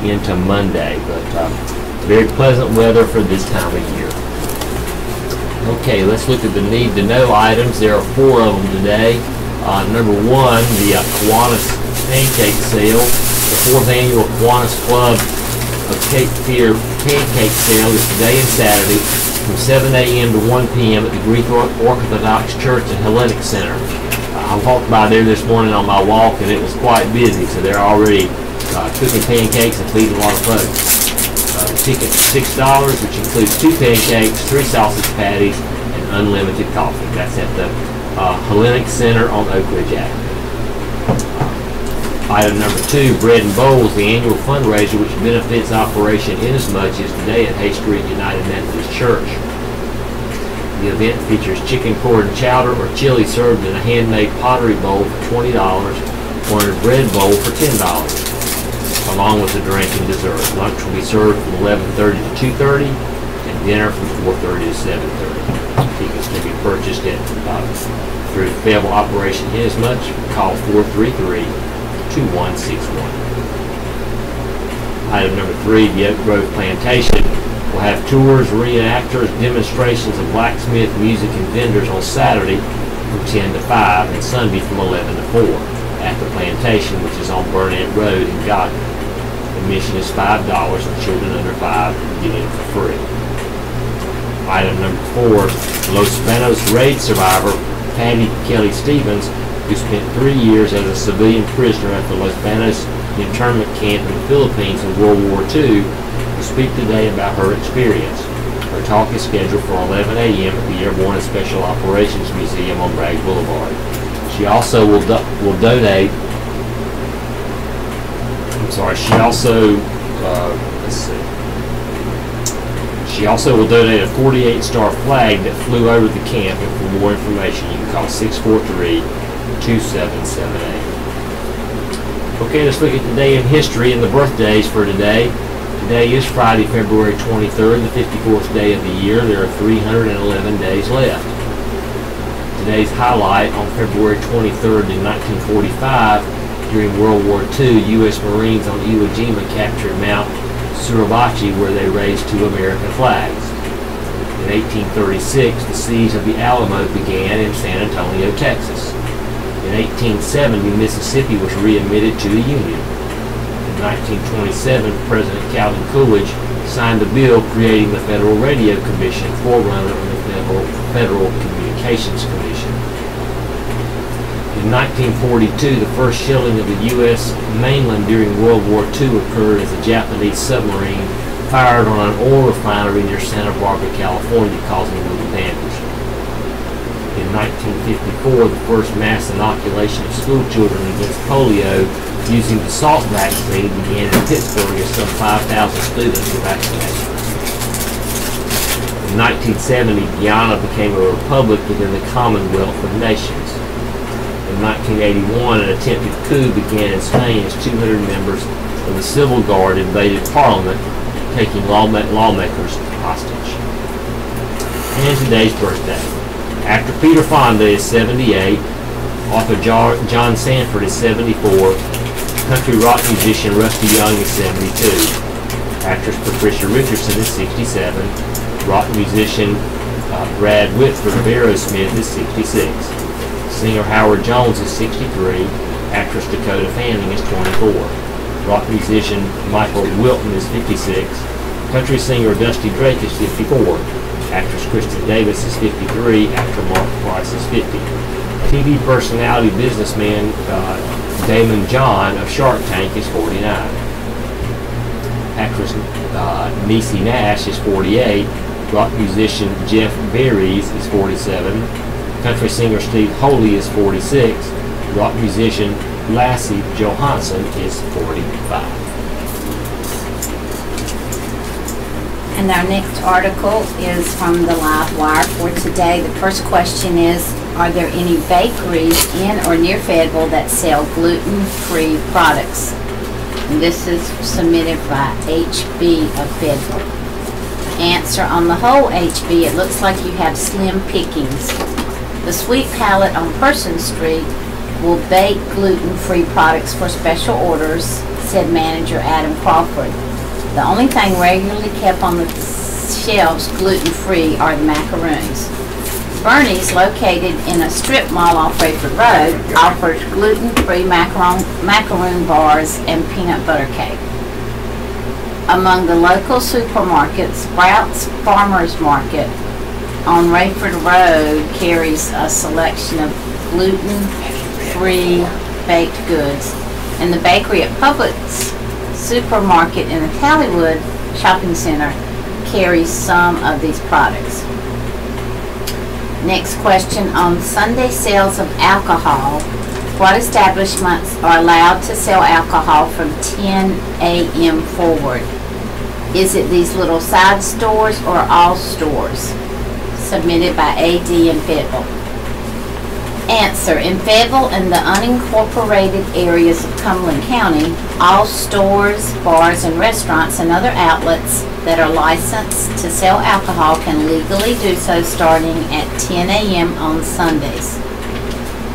into Monday, but very pleasant weather for this time of year. Okay, let's look at the need to know items. There are 4 of them today. Number 1, the Kiwanis Pancake Sale. The 4th annual Kiwanis Club of Cape Fear Pancake Sale is today and Saturday from 7 a.m. to 1 p.m. at the Greek Orthodox Church and Hellenic Center. I walked by there this morning on my walk and it was quite busy, so they're already cooking pancakes and feeding a lot of folks. The ticket's $6, which includes 2 pancakes, 3 sausage patties, and unlimited coffee. That's at the Hellenic Center on Oak Ridge Avenue. Item number 2, Bread and Bowls, the annual fundraiser which benefits Operation Inasmuch, is today at Hay Street United Methodist Church. The event features chicken cordon chowder or chili served in a handmade pottery bowl for $20 or in a bread bowl for $10, along with a drink and dessert. Lunch will be served from 11:30 to 2:30 and dinner from 4:30 to 7:30. Tickets can be purchased at through Fayettville Operation Inasmuch. Call 433-2161. Item number 3, the Oak Grove Plantation will have tours, reenactors, demonstrations of blacksmith, music, and vendors on Saturday from 10 to 5 and Sunday from 11 to 4 at the Plantation, which is on Burnett Road in Godwin. Admission is $5 and children under 5 get in for free. Item number 4, Los Banos raid survivor Patty Kelly Stevens, who spent 3 years as a civilian prisoner at the Los Banos internment camp in the Philippines in World War II, will speak today about her experience. Her talk is scheduled for 11 a.m. at the Airborne and Special Operations Museum on Bragg Boulevard. She also will donate. She also will donate a 48-star flag that flew over the camp, and for more information you can call 643-2778. Okay, let's look at today in history and the birthdays for today. Today is Friday, February 23rd, the 54th day of the year. There are 311 days left. Today's highlight: on February 23rd in 1945, during World War II, U.S. Marines on Iwo Jima captured Mount Suribachi, where they raised 2 American flags. In 1836, the siege of the Alamo began in San Antonio, Texas. In 1870, Mississippi was readmitted to the Union. In 1927, President Calvin Coolidge signed a bill creating the Federal Radio Commission, forerunner of the Federal Communications Commission. In 1942, the first shelling of the U.S. mainland during World War II occurred as a Japanese submarine fired on an oil refinery near Santa Barbara, California, causing little damage. In 1954, the first mass inoculation of school children against polio using the Salk vaccine began in Pittsburgh as some 5,000 students were vaccinated. In 1970, Guyana became a republic within the Commonwealth of Nations. In 1981, an attempted coup began in Spain as 200 members of the Civil Guard invaded Parliament, taking lawmakers hostage. And today's birthday. Actor Peter Fonda is 78, author John Sanford is 74, country rock musician Rusty Young is 72, actress Patricia Richardson is 67, rock musician Brad Whitford of Aerosmith is 66. Singer Howard Jones is 63. Actress Dakota Fanning is 24. Rock musician Michael Wilton is 56. Country singer Dusty Drake is 54. Actress Kristen Davis is 53. Actor Mark Price is 50. TV personality businessman Damon John of Shark Tank is 49. Actress Niecy Nash is 48. Rock musician Jeff Berries is 47. Country singer Steve Holy is 46. Rock musician Lassie Johansson is 45. And our next article is from the Live Wire for today. The first question is, are there any bakeries in or near Fayetteville that sell gluten-free products? And this is submitted by HB of Fayetteville. Answer: on the whole, HB, it looks like you have slim pickings. The Sweet Palette on Person Street will bake gluten-free products for special orders. said manager Adam Crawford. The only thing regularly kept on the shelves gluten-free are the macaroons. Bernie's, located in a strip mall off Rayford Road, offers gluten-free macaroon bars and peanut butter cake. Among the local supermarkets, Sprouts Farmers Market on Rayford Road carries a selection of gluten-free baked goods, and the bakery at Publix Supermarket in the Tallywood Shopping Center carries some of these products. Next question, on Sunday sales of alcohol, what establishments are allowed to sell alcohol from 10 a.m. forward? Is it these little side stores or all stores? Submitted by A.D. in Fayettville. Answer, in Fayetteville and the unincorporated areas of Cumberland County, all stores, bars, and restaurants and other outlets that are licensed to sell alcohol can legally do so starting at 10 a.m. on Sundays.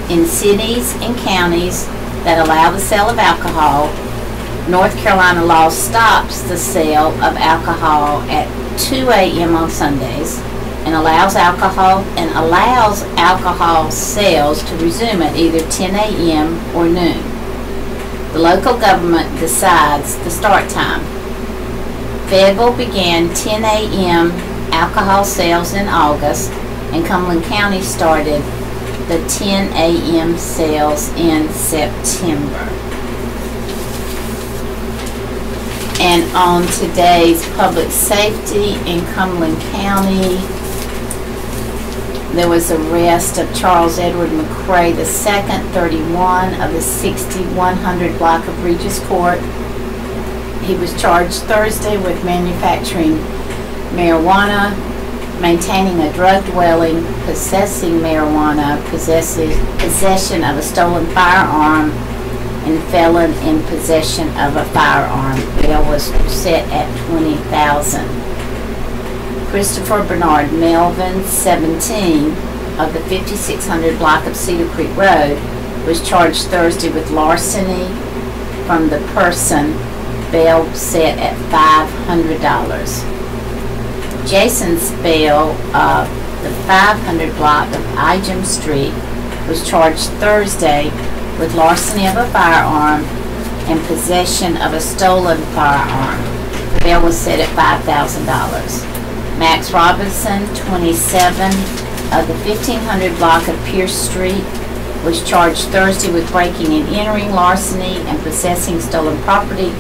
In cities and counties that allow the sale of alcohol, North Carolina law stops the sale of alcohol at 2 a.m. on Sundays and allows alcohol sales to resume at either 10 a.m. or noon. The local government decides the start time. Fayetteville began 10 a.m. alcohol sales in August, and Cumberland County started the 10 a.m. sales in September. And on today's public safety in Cumberland County, there was arrest of Charles Edward McCray II, 31, of the 6100 block of Regis Court. He was charged Thursday with manufacturing marijuana, maintaining a drug dwelling, possessing marijuana, possession of a stolen firearm, and felon in possession of a firearm. Bail was set at $20,000. Christopher Bernard Melvin, 17, of the 5600 block of Cedar Creek Road, was charged Thursday with larceny from the person. Bail set at $500. Jason Spell of the 500 block of Igem Street was charged Thursday with larceny of a firearm and possession of a stolen firearm. Bail was set at $5,000. Max Robinson, 27, of the 1500 block of Pierce Street, was charged Thursday with breaking and entering, larceny, and possessing stolen property.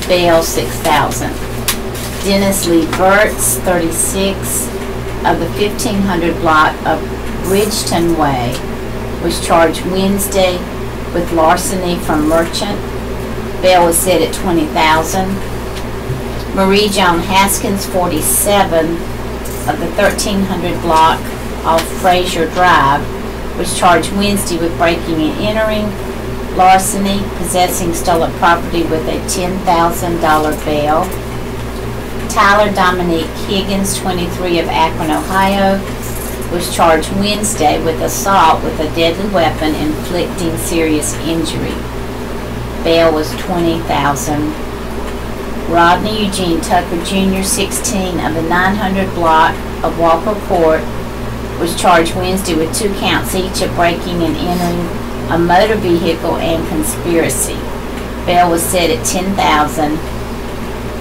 Bail $6,000. Dennis Lee Burtz, 36, of the 1500 block of Bridgeton Way, was charged Wednesday with larceny from merchant. Bail was set at $20,000. Marie Joan Haskins, 47, of the 1300 block off Fraser Drive, was charged Wednesday with breaking and entering, larceny, possessing stolen property with a $10,000 bail. Tyler Dominique Higgins, 23, of Akron, Ohio, was charged Wednesday with assault with a deadly weapon inflicting serious injury. Bail was $20,000. Rodney Eugene Tucker Jr., 16, of the 900 block of Walker Court, was charged Wednesday with 2 counts each of breaking and entering a motor vehicle and conspiracy. Bail was set at $10,000.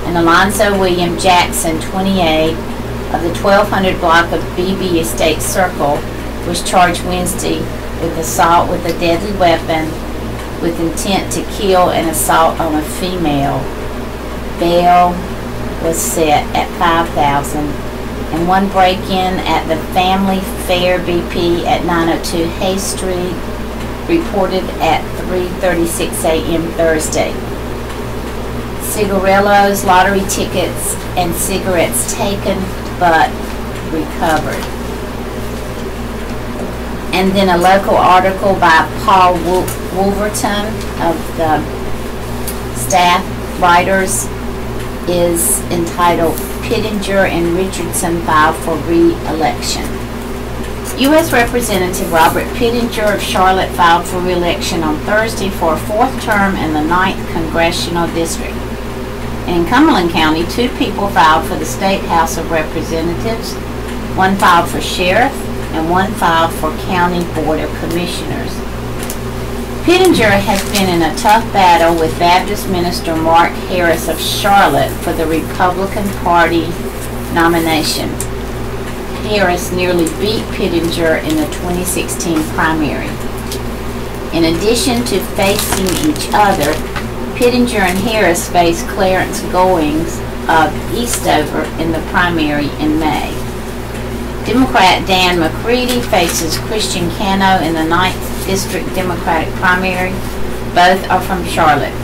And Alonzo William Jackson, 28, of the 1200 block of BB Estate Circle, was charged Wednesday with assault with a deadly weapon with intent to kill and assault on a female. Bail was set at $5,000. And one break-in at the Family Fair BP at 902 Hay Street reported at 3:36 a.m. Thursday. Cigarillos, lottery tickets, and cigarettes taken but recovered. And then a local article by Paul Wolverton of the Staff Writers is entitled Pittenger and Richardson File for Re-Election. U.S. Representative Robert Pittenger of Charlotte filed for re-election on Thursday for a fourth term in the 9th Congressional District. In Cumberland County, 2 people filed for the State House of Representatives. 1 filed for sheriff and 1 filed for County Board of Commissioners. Pittenger has been in a tough battle with Baptist minister Mark Harris of Charlotte for the Republican Party nomination. Harris nearly beat Pittenger in the 2016 primary. In addition to facing each other, Pittenger and Harris face Clarence Goings of Eastover in the primary in May. Democrat Dan McCready faces Christian Cano in the 9th District Democratic primary. Both are from Charlotte.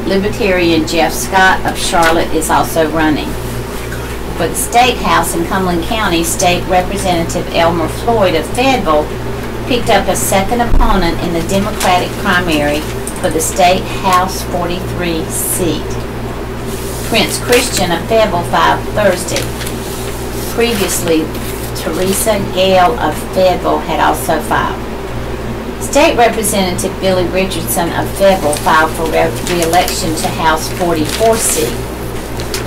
Libertarian Jeff Scott of Charlotte is also running. For the State House in Cumberland County, State Representative Elmer Floyd of Fayetteville picked up a second opponent in the Democratic primary for the State House 43 seat. Prince Christian of Fayetteville filed Thursday. Previously, Teresa Gale of Fayetteville had also filed. State Representative Billy Richardson of Fayetteville filed for re-election to House 44 seat.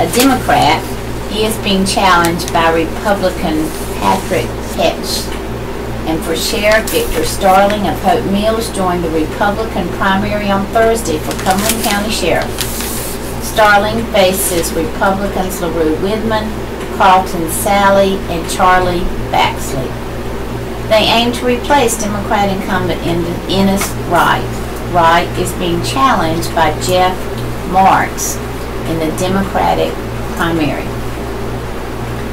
A Democrat, he is being challenged by Republican Patrick Ketch. And for Sheriff, Victor Starling of Hope Mills joined the Republican primary on Thursday for Cumberland County Sheriff. Starling faces Republicans LaRue Widman, Carlton Sally, and Charlie Baxley. They aim to replace Democrat incumbent Ennis Wright. Wright is being challenged by Jeff Marks in the Democratic primary.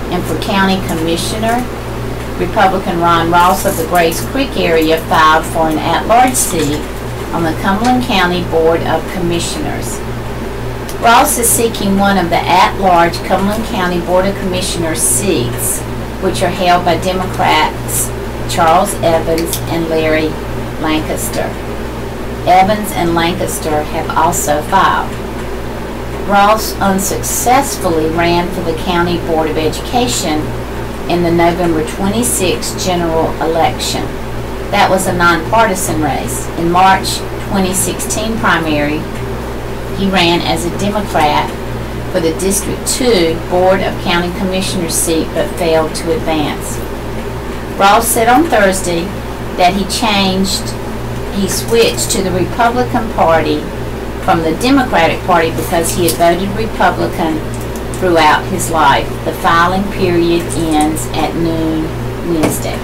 And for County Commissioner, Republican Ron Ross of the Grace Creek area filed for an at-large seat on the Cumberland County Board of Commissioners. Ross is seeking one of the at-large Cumberland County Board of Commissioners seats, which are held by Democrats Charles Evans and Larry Lancaster. Evans and Lancaster have also filed. Ross unsuccessfully ran for the County Board of Education in the November 26 general election. That was a nonpartisan race. In March 2016 primary, he ran as a Democrat for the District 2 Board of County Commissioners seat but failed to advance. Ross said on Thursday that he switched to the Republican Party from the Democratic Party because he had voted Republican throughout his life. The filing period ends at noon Wednesday.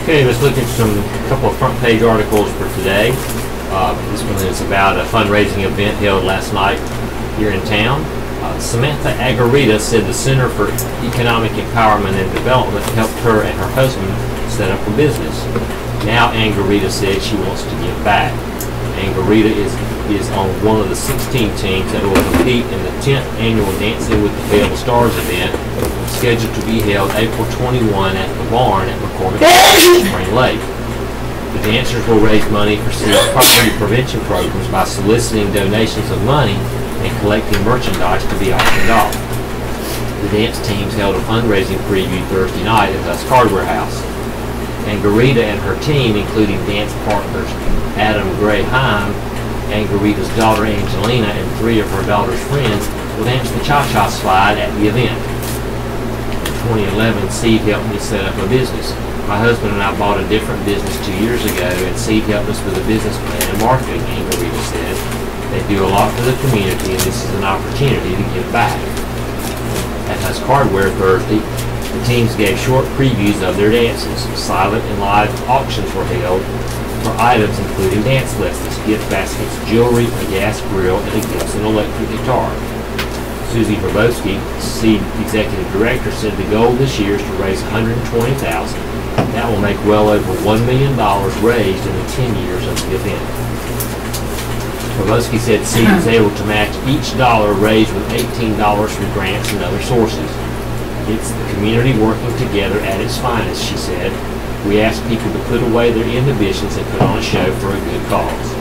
Okay, let's look at a couple of front page articles for today. This one is about a fundraising event held last night here in town. Samantha Agarita said the Center for Economic Empowerment and Development helped her and her husband set up a business. Now Angarita said she wants to give back. Angarita is on one of the 16 teams that will compete in the 10th annual Dancing with the Fayetteville Stars event, scheduled to be held April 21 at the barn at McCormick Spring Lake. The dancers will raise money for city's poverty prevention programs by soliciting donations of money and collecting merchandise to be auctioned off. The dance teams held a fundraising preview Thursday night at Husk Hardware House. Angarita and her team, including dance partners Adam Gray Heim, Angarita's daughter Angelina, and 3 of her daughter's friends, will dance the Cha-Cha slide at the event. In 2011, Seed helped me set up a business. My husband and I bought a different business 2 years ago, and Seed helped us with a business plan and marketing, Angarita said. They do a lot for the community, and this is an opportunity to give back. At Husk Hardware Thursday, the teams gave short previews of their dances. Silent and live auctions were held for items including dance lessons, gift baskets, jewelry, a gas grill, and a Gibson electric guitar. Susie Verbowski, Seed Executive Director, said the goal this year is to raise $120,000. That will make well over $1 million raised in the 10 years of the event. Verbowski said Seed is able to match each dollar raised with $18 from grants and other sources. It's the community working together at its finest, she said. We ask people to put away their inhibitions and put on a show for a good cause.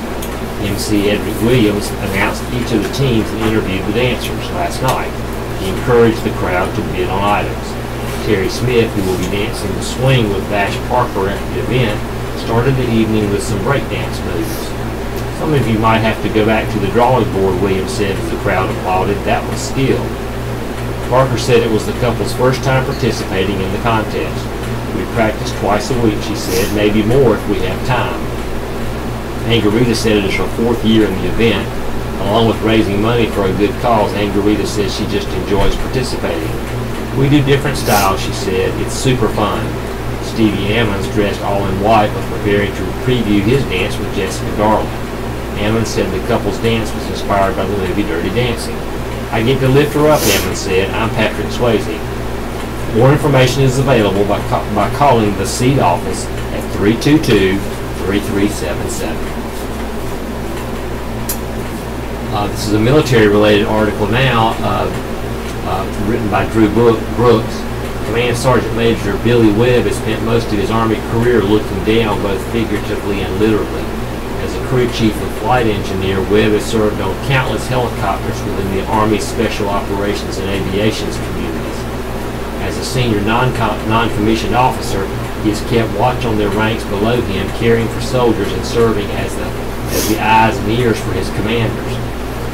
MC Edric Williams announced each of the teams and interviewed the dancers last night. He encouraged the crowd to bid on items. Terry Smith, who will be dancing the swing with Vash Parker at the event, started the evening with some breakdance moves. Some of you might have to go back to the drawing board, Williams said as the crowd applauded. That was skill. Parker said it was the couple's first time participating in the contest. We practice twice a week, she said, maybe more if we have time. Angarita said it is her 4th year in the event. Along with raising money for a good cause, Angarita says she just enjoys participating. We do different styles, she said. It's super fun. Stevie Ammons, dressed all in white, was preparing to preview his dance with Jessica Garland. Ammons said the couple's dance was inspired by the movie Dirty Dancing. I get to lift her up, Ammons said. I'm Patrick Swayze. More information is available by calling the seat office at 322-3377. This is a military-related article now, written by Drew Brooks. Command Sergeant Major Billy Webb has spent most of his Army career looking down, both figuratively and literally. As a crew chief and flight engineer, Webb has served on countless helicopters within the Army's Special Operations and Aviation's communities. As a senior non-commissioned officer, he has kept watch on their ranks below him, caring for soldiers and serving as the eyes and ears for his commanders.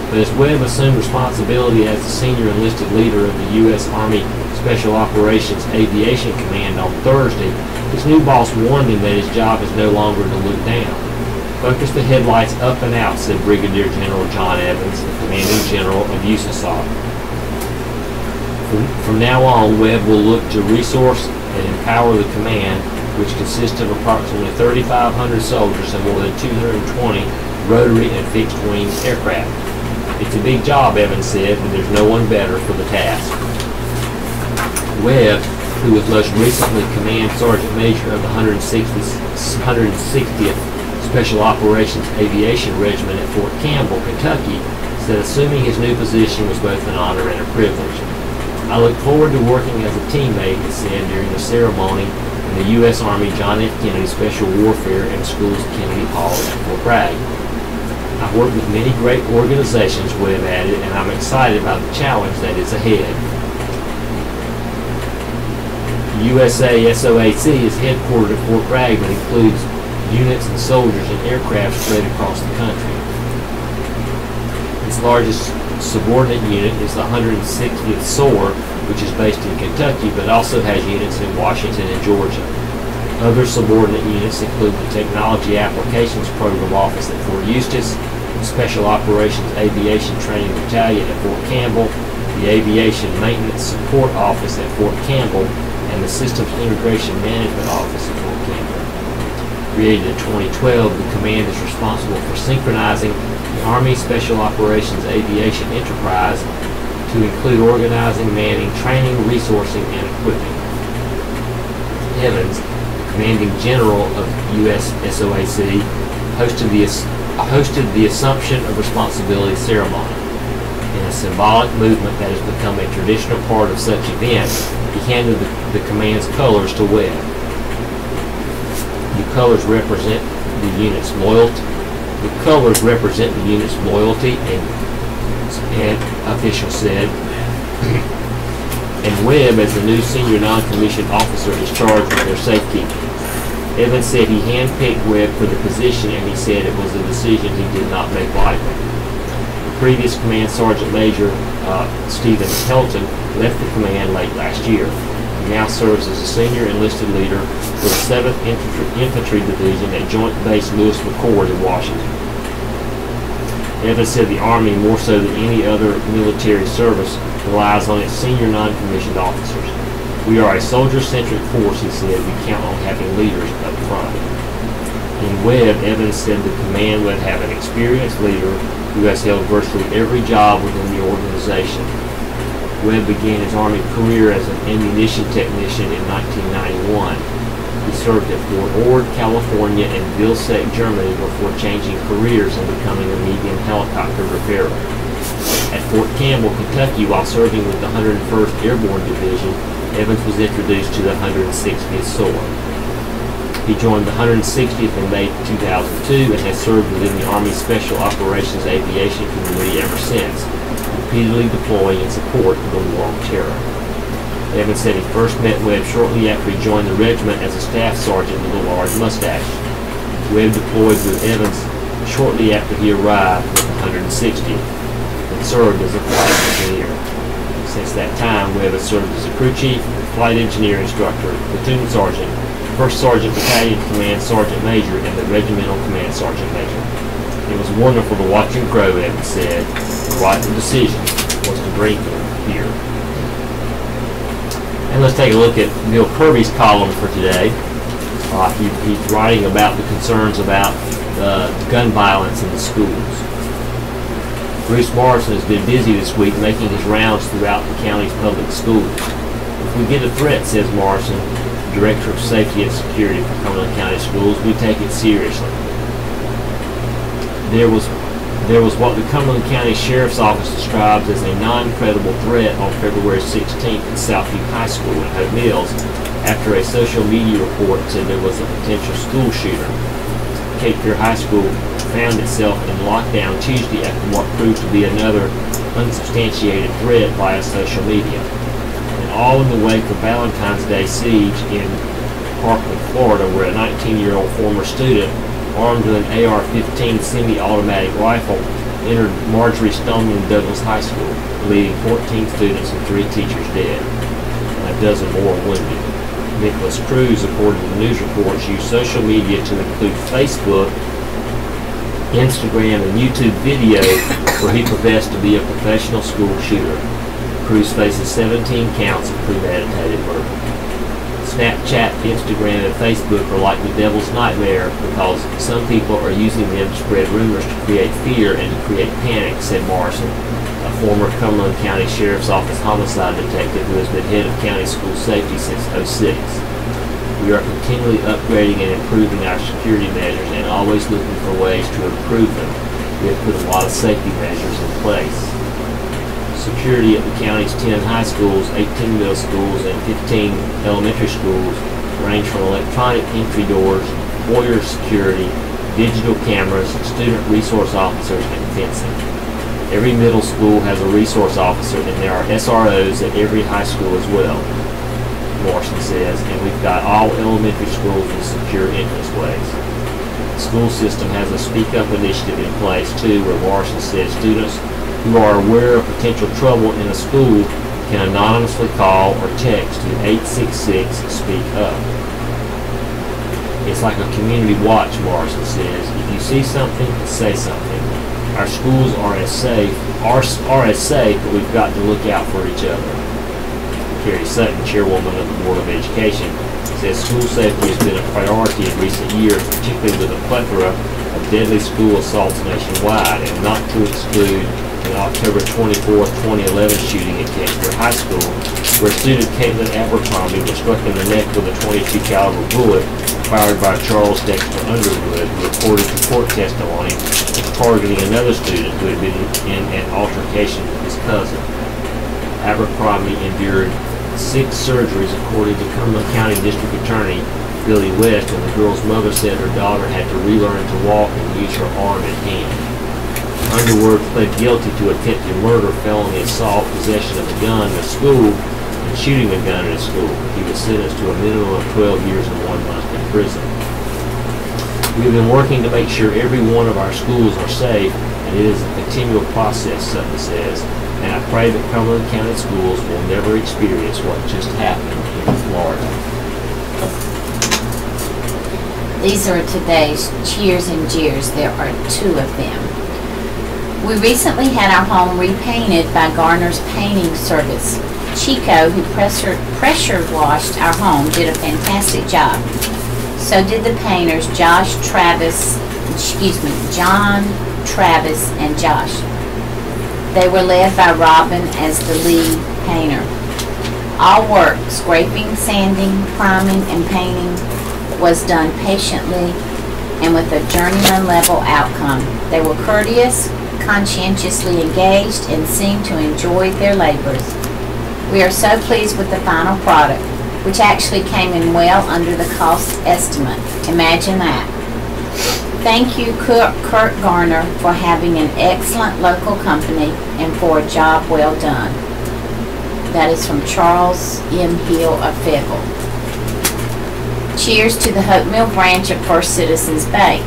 But as Webb assumed responsibility as the senior enlisted leader of the U.S. Army Special Operations Aviation Command on Thursday, his new boss warned him that his job is no longer to look down. Focus the headlights up and out, said Brigadier General John Evans, the commanding general of USASOC. From now on, Webb will look to resource and empower the command, which consists of approximately 3,500 soldiers and more than 220 rotary and fixed-wing aircraft. It's a big job, Evans said, and there's no one better for the task. Webb, who was most recently Command Sergeant Major of the 160th Special Operations Aviation Regiment at Fort Campbell, Kentucky, said assuming his new position was both an honor and a privilege. I look forward to working as a teammate, he said during the ceremony in the U.S. Army John F. Kennedy Special Warfare and Schools Kennedy Hall at Fort Bragg. I've worked with many great organizations, Webb added, and I'm excited about the challenge that is ahead. USASOAC is headquartered at Fort Bragg but includes units and soldiers and aircraft spread across the country. Its largest subordinate unit is the 160th SOAR, which is based in Kentucky but also has units in Washington and Georgia. Other subordinate units include the Technology Applications Program Office at Fort Eustis, the Special Operations Aviation Training Battalion at Fort Campbell, the Aviation Maintenance Support Office at Fort Campbell, and the Systems Integration Management Office at Fort Campbell. Created in 2012, the command is responsible for synchronizing the Army Special Operations Aviation Enterprise to include organizing, manning, training, resourcing, and equipping. Evans, commanding general of USSOAC, hosted the Assumption of Responsibility ceremony. In a symbolic movement that has become a traditional part of such events, he handed the command's colors to Webb. The colors represent the unit's loyalty. The colors represent the unit's loyalty, and officials said. And Webb, as the new senior non-commissioned officer, is charged with their safekeeping. Evans said he handpicked Webb for the position, and he said it was a decision he did not make lightly. The previous Command Sergeant Major, Stephen Helton, left the command late last year. He now serves as a senior enlisted leader for the 7th Infantry Division at Joint Base Lewis McChord in Washington. Evans said the Army, more so than any other military service, relies on its senior non-commissioned officers. We are a soldier-centric force, he said. We count on having leaders up front. In Webb, Evans said the command would have an experienced leader who has held virtually every job within the organization. Webb began his Army career as an ammunition technician in 1991. He served at Fort Ord, California, and Vilseck, Germany, before changing careers and becoming a medium helicopter repairer. At Fort Campbell, Kentucky, while serving with the 101st Airborne Division, Evans was introduced to the 160th SOAR. He joined the 160th in May 2002 and has served within the Army Special Operations Aviation Community ever since, repeatedly deploying in support of the War on Terror. Evans said he first met Webb shortly after he joined the regiment as a staff sergeant with a large mustache. Webb deployed with Evans shortly after he arrived with the 160th and served as a flight engineer. Since that time, Webb has served as a crew chief, flight engineer instructor, platoon sergeant, first sergeant battalion command sergeant major, and the regimental command sergeant major. It was wonderful to watch him grow, Evans said. The right decision was to bring him here. And let's take a look at Bill Kirby's column for today. He's writing about the concerns about gun violence in the schools. Bruce Morrison has been busy this week making his rounds throughout the county's public schools. If we get a threat, says Morrison, Director of Safety and Security for Cumberland County Schools, we take it seriously. There was what the Cumberland County Sheriff's Office describes as a non-credible threat on February 16th at Southview High School in Hope Mills after a social media report said there was a potential school shooter. Cape Fear High School found itself in lockdown Tuesday after what proved to be another unsubstantiated threat via social media. And all in the wake of Valentine's Day siege in Parkland, Florida, where a 19-year-old former student armed with an AR-15 semi-automatic rifle entered Marjorie Stoneman Douglas High School, leaving 14 students and 3 teachers dead, and a dozen more wounded. Nicholas Cruz, according to the news reports, used social media to include Facebook, Instagram, and YouTube video where he professed to be a professional school shooter. Cruz faces 17 counts of premeditated murder. Snapchat, Instagram, and Facebook are like the devil's nightmare because some people are using them to spread rumors to create fear and to create panic, said Morrison, a former Cumberland County Sheriff's Office homicide detective who has been head of county school safety since '06. We are continually upgrading and improving our security measures and always looking for ways to improve them. We have put a lot of safety measures in place. Security at the county's 10 high schools, 18 middle schools, and 15 elementary schools range from electronic entry doors, foyer security, digital cameras, student resource officers, and fencing. Every middle school has a resource officer, and there are SROs at every high school as well, Morrison says, and we've got all elementary schools with secure entranceways. The school system has a Speak Up initiative in place, too, where Morrison says students who are aware of potential trouble in a school can anonymously call or text to 866-SPEAK-UP. It's like a community watch, Morrison says. If you see something, say something. Our schools are as safe, but we've got to look out for each other. Carrie Sutton, chairwoman of the Board of Education, says school safety has been a priority in recent years, particularly with a plethora of deadly school assaults nationwide, and not to exclude the October 24, 2011 shooting at Cape Fear High School, where student Caitlin Abercrombie was struck in the neck with a .22 caliber bullet fired by Charles Dexter Underwood, who reported to court testimony targeting another student who had been in an altercation with his cousin. Abercrombie endured 6 surgeries, according to Cumberland County District Attorney Billy West, and the girl's mother said her daughter had to relearn to walk and use her arm and hand. Underwood pled guilty to attempted murder, felony assault, possession of a gun in a school, and shooting a gun in a school. He was sentenced to a minimum of 12 years and 1 month in prison. We've been working to make sure every one of our schools are safe, and it is a continual process, Sutton says, and I pray that Cumberland County schools will never experience what just happened in Florida. These are today's cheers and jeers. There are 2 of them. We recently had our home repainted by Garner's Painting Service. Chico, who pressure washed our home, did a fantastic job. So did the painters John Travis, and Josh. They were led by Robin as the lead painter. All work, scraping, sanding, priming, and painting, was done patiently and with a journeyman level outcome. They were courteous, conscientiously engaged, and seemed to enjoy their labors. We are so pleased with the final product, which actually came in well under the cost estimate. Imagine that. Thank you, Kurt Garner, for having an excellent local company and for a job well done. That is from Charles M. Hill of Fayettville. Cheers to the Hope Mill branch of First Citizens Bank.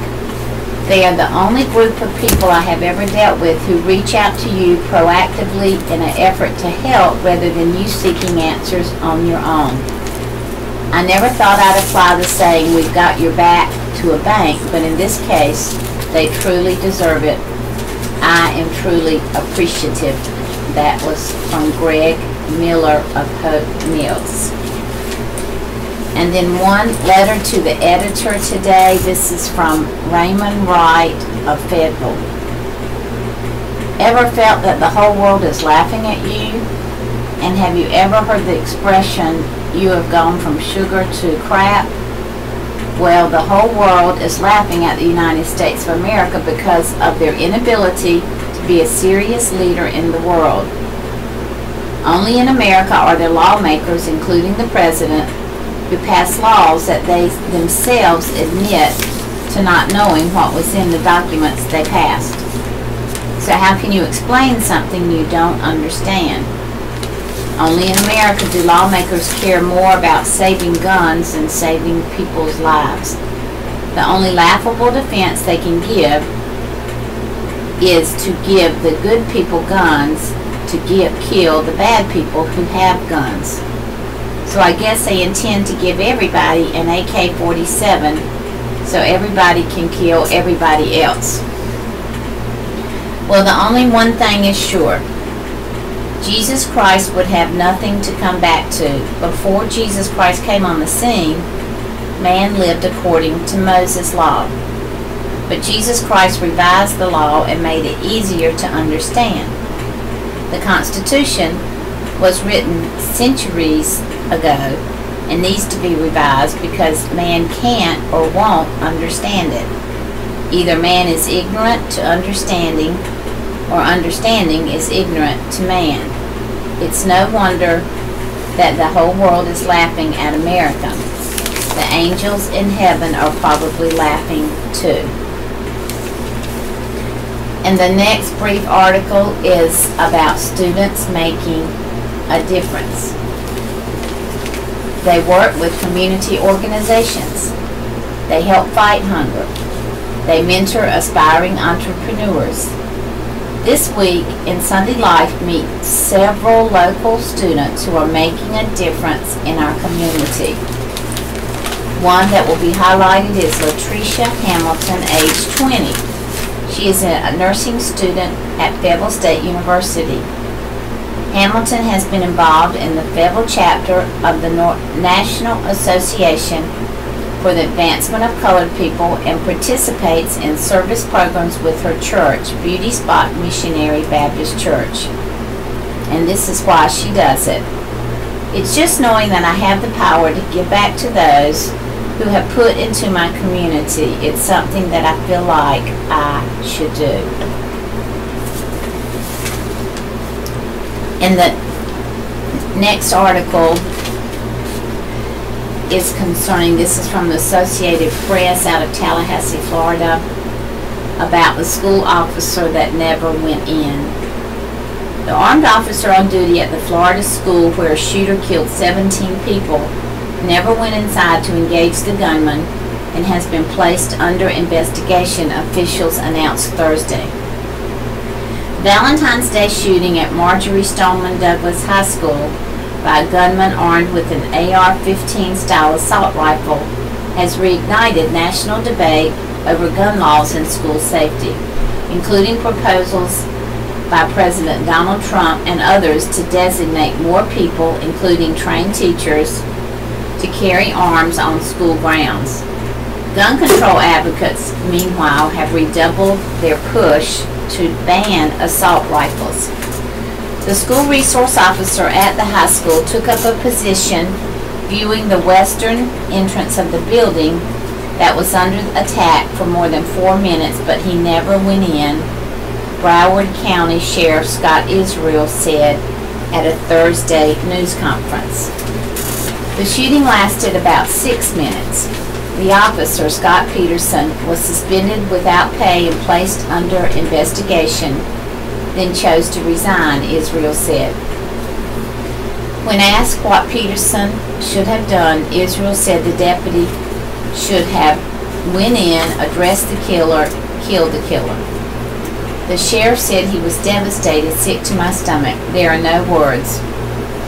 They are the only group of people I have ever dealt with who reach out to you proactively in an effort to help rather than you seeking answers on your own. I never thought I'd apply the saying, "we've got your back," to a bank, but in this case, they truly deserve it. I am truly appreciative. That was from Greg Miller of Hope Mills. And then one letter to the editor today. This is from Raymond Wright of Fayetteville. Ever felt that the whole world is laughing at you? And have you ever heard the expression, "you have gone from sugar to crap"? Well, the whole world is laughing at the United States of America because of their inability to be a serious leader in the world. Only in America are there lawmakers, including the president, who pass laws that they themselves admit to not knowing what was in the documents they passed. So how can you explain something you don't understand? Only in America do lawmakers care more about saving guns than saving people's lives. The only laughable defense they can give is to give the good people guns to kill the bad people who have guns. So I guess they intend to give everybody an AK-47 so everybody can kill everybody else. Well, the only one thing is sure. Jesus Christ would have nothing to come back to. Before Jesus Christ came on the scene, man lived according to Moses' law. But Jesus Christ revised the law and made it easier to understand. The Constitution was written centuries ago and needs to be revised because man can't or won't understand it. Either man is ignorant to understanding or understanding is ignorant to man. It's no wonder that the whole world is laughing at America. The angels in heaven are probably laughing too. And the next brief article is about students making a difference. They work with community organizations. They help fight hunger. They mentor aspiring entrepreneurs. This week in Sunday Life, meet several local students who are making a difference in our community. One that will be highlighted is Latricia Hamilton, age 20. She is a nursing student at Fayetteville State University. Hamilton has been involved in the Fayetteville chapter of the National Association for the Advancement of Colored People and participates in service programs with her church, Beauty Spot Missionary Baptist Church. And this is why she does it. It's just knowing that I have the power to give back to those who have put into my community. It's something that I feel like I should do. And the next article is concerning, this is from the Associated Press out of Tallahassee, Florida, about the school officer that never went in. The armed officer on duty at the Florida school where a shooter killed 17 people never went inside to engage the gunman and has been placed under investigation, officials announced Thursday. Valentine's Day shooting at Marjorie Stoneman Douglas High School by a gunman armed with an AR-15 style assault rifle has reignited national debate over gun laws and school safety, including proposals by President Donald Trump and others to designate more people, including trained teachers, to carry arms on school grounds. Gun control advocates, meanwhile, have redoubled their push to ban assault rifles. The school resource officer at the high school took up a position viewing the western entrance of the building that was under attack for more than 4 minutes, but he never went in, Broward County Sheriff Scott Israel said at a Thursday news conference. The shooting lasted about 6 minutes. The officer, Scott Peterson, was suspended without pay and placed under investigation, then chose to resign, Israel said. When asked what Peterson should have done, Israel said the deputy should have went in, addressed the killer, killed the killer. The sheriff said he was devastated, sick to my stomach. There are no words.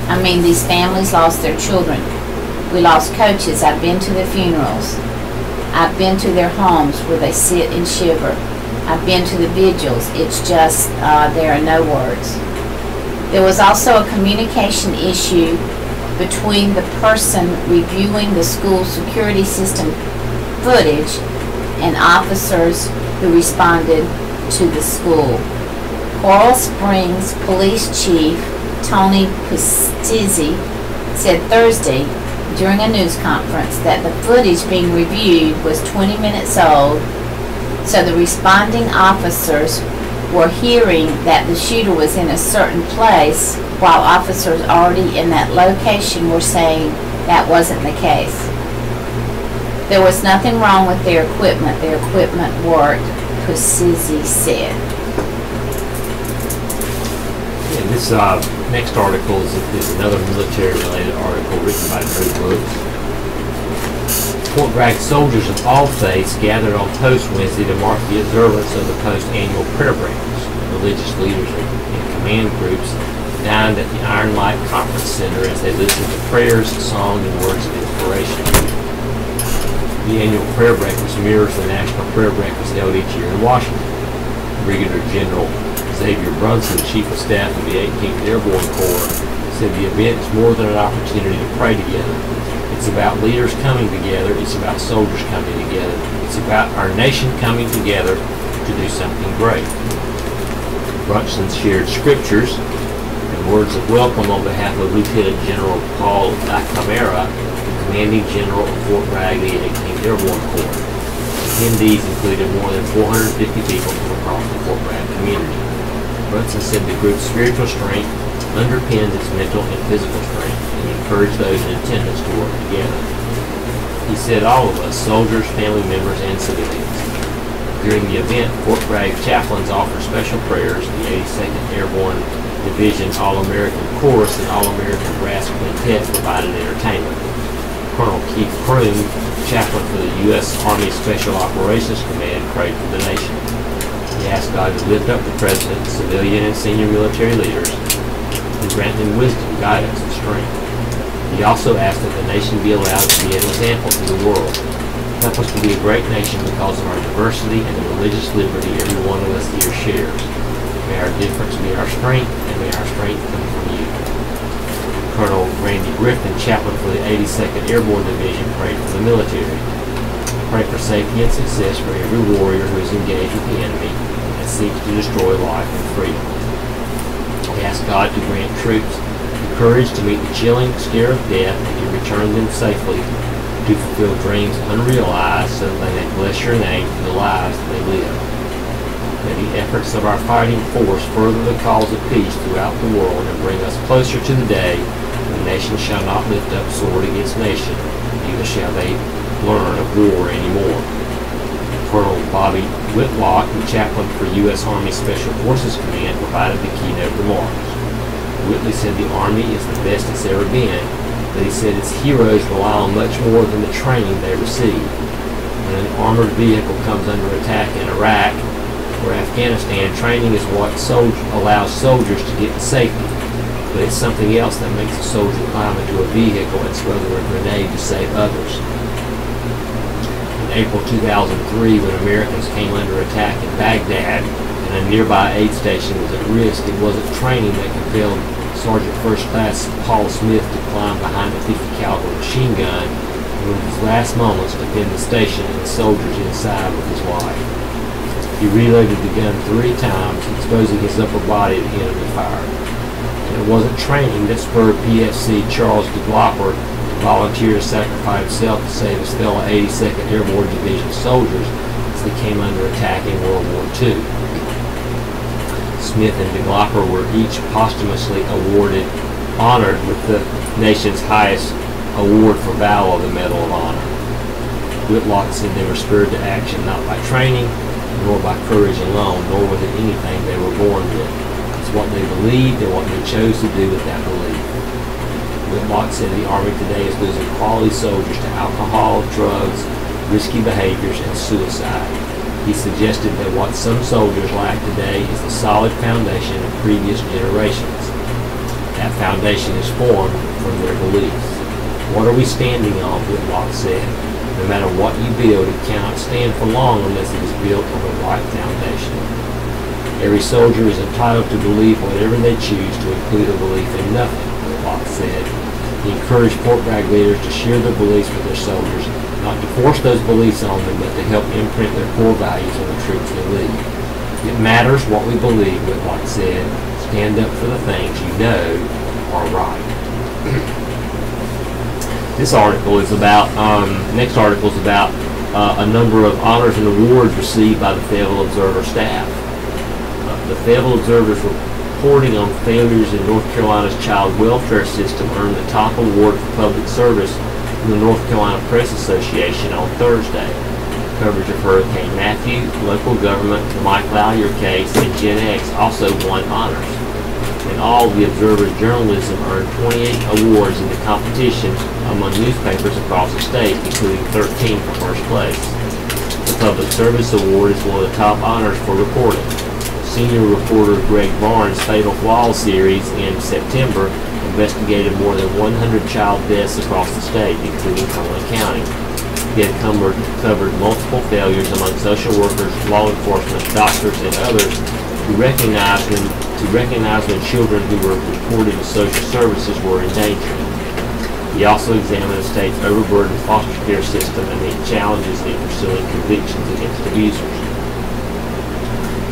I mean, these families lost their children. We lost coaches. I've been to the funerals. I've been to their homes where they sit and shiver. I've been to the vigils. It's just, there are no words. There was also a communication issue between the person reviewing the school security system footage and officers who responded to the school. Coral Springs Police Chief Tony Pistizzi said Thursday during a news conference that the footage being reviewed was 20 minutes old, so the responding officers were hearing that the shooter was in a certain place, while officers already in that location were saying that wasn't the case. There was nothing wrong with their equipment. Their equipment worked, Pistizzi said. And this next article is another military-related article written by Drew Brooks. Fort Bragg soldiers of all faiths gathered on Post Wednesday to mark the observance of the Post annual prayer breakfast. Religious leaders and command groups dined at the Iron Light Conference Center as they listened to prayers, song, and words of inspiration. The annual prayer breakfast mirrors the national prayer breakfast held each year in Washington. Brigadier General Xavier Brunson, Chief of Staff of the 18th Airborne Corps, said the event is more than an opportunity to pray together. It's about leaders coming together. It's about soldiers coming together. It's about our nation coming together to do something great. Brunson shared scriptures and words of welcome on behalf of Lieutenant General Paul Camara, the commanding general of Fort Bragg, the 18th Airborne Corps. Attendees included more than 450 people from across the Fort Bragg community. Brunson said the group's spiritual strength underpins its mental and physical strength and encouraged those in attendance to work together. He said all of us, soldiers, family members, and civilians. During the event, Fort Bragg chaplains offered special prayers. The 82nd Airborne Division All-American Chorus and All-American Brass Quintet provided entertainment. Colonel Keith Croom, chaplain for the U.S. Army Special Operations Command, prayed for the nation. He asked God to lift up the President, civilian, and senior military leaders and grant them wisdom, guidance, and strength. He also asked that the nation be allowed to be an example to the world. Help us to be a great nation because of our diversity and the religious liberty every one of us here shares. May our difference be our strength, and may our strength come from you. Colonel Randy Griffin, chaplain for the 82nd Airborne Division, prayed for the military. Pray for safety and success for every warrior who is engaged with the enemy and seeks to destroy life and freedom. We ask God to grant troops the courage to meet the chilling scare of death and to return them safely to fulfill dreams unrealized so that they may bless your name for the lives that they live. May the efforts of our fighting force further the cause of peace throughout the world and bring us closer to the day when nation shall not lift up sword against nation, neither shall they learn of war anymore. Colonel Bobby Whitlock, the chaplain for U.S. Army Special Forces Command, provided the keynote remarks. Whitley said the Army is the best it's ever been, but he said its heroes rely on much more than the training they receive. When an armored vehicle comes under attack in Iraq or Afghanistan, training is what allows soldiers to get to safety, but it's something else that makes a soldier climb into a vehicle and smother a grenade to save others. In April 2003, when Americans came under attack in Baghdad and a nearby aid station was at risk, it wasn't training that compelled Sergeant First Class Paul Smith to climb behind a 50 caliber machine gun and in his last moments defend the station and the soldiers inside with his wife. He reloaded the gun 3 times, exposing his upper body to enemy fire. And it wasn't training that spurred PFC Charles DeGlopper to volunteer to sacrifice himself to save his fellow 82nd Airborne Division soldiers as they came under attack in World War II. Smith and DeGlopper were each posthumously honored with the nation's highest award for valor, the Medal of Honor. Whitlock said they were spurred to action not by training, nor by courage alone, nor was it anything they were born with. It's what they believed and what they chose to do with that belief. Whitlock said the Army today is losing quality soldiers to alcohol, drugs, risky behaviors, and suicide. He suggested that what some soldiers lack today is the solid foundation of previous generations. That foundation is formed from their beliefs. What are we standing on? Whitlock said. No matter what you build, it cannot stand for long unless it is built on the right foundation. Every soldier is entitled to believe whatever they choose, to include a belief in nothing, Whitlock said. He encouraged Fort Bragg leaders to share their beliefs with their soldiers, not to force those beliefs on them, but to help imprint their core values on the troops they lead. It matters what we believe, Whitlock said. Stand up for the things you know are right. This article is about, next article is about a number of honors and awards received by the Fayettville Observer staff. The Fayetteville Observer's reporting on failures in North Carolina's child welfare system earned the top award for public service from the North Carolina Press Association on Thursday. Coverage of Hurricane Matthew, local government, the Mike Lallier case, and Gen X also won honors. In all, the Observer's journalism earned 28 awards in the competition among newspapers across the state, including 13 for first place. The Public Service Award is one of the top honors for reporting. Senior reporter Greg Barnes' Fatal Flaws series in September investigated more than 100 child deaths across the state, including Cumberland County. He had covered multiple failures among social workers, law enforcement, doctors, and others to recognize when children who were reported to social services were in danger. He also examined the state's overburdened foster care system and the challenges in pursuing convictions against abusers.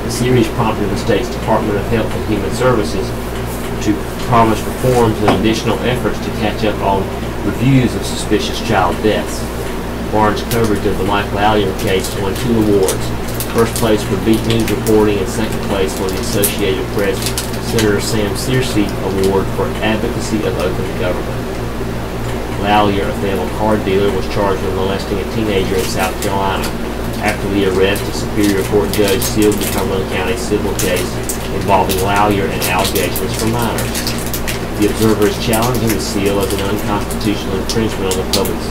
The series prompted the state's Department of Health and Human Services to promise reforms and additional efforts to catch up on reviews of suspicious child deaths. Barnes' coverage of the Mike Lallier case won 2 awards. First place for Beat News reporting and second place for the Associated Press Senator Sam Searcy Award for advocacy of open government. Lallier, a Fayetteville card dealer, was charged with molesting a teenager in South Carolina. After the arrest, a Superior Court judge sealed the Cumberland County civil case involving Lallier and allegations from minors. The Observer is challenging the seal as an unconstitutional infringement on the public's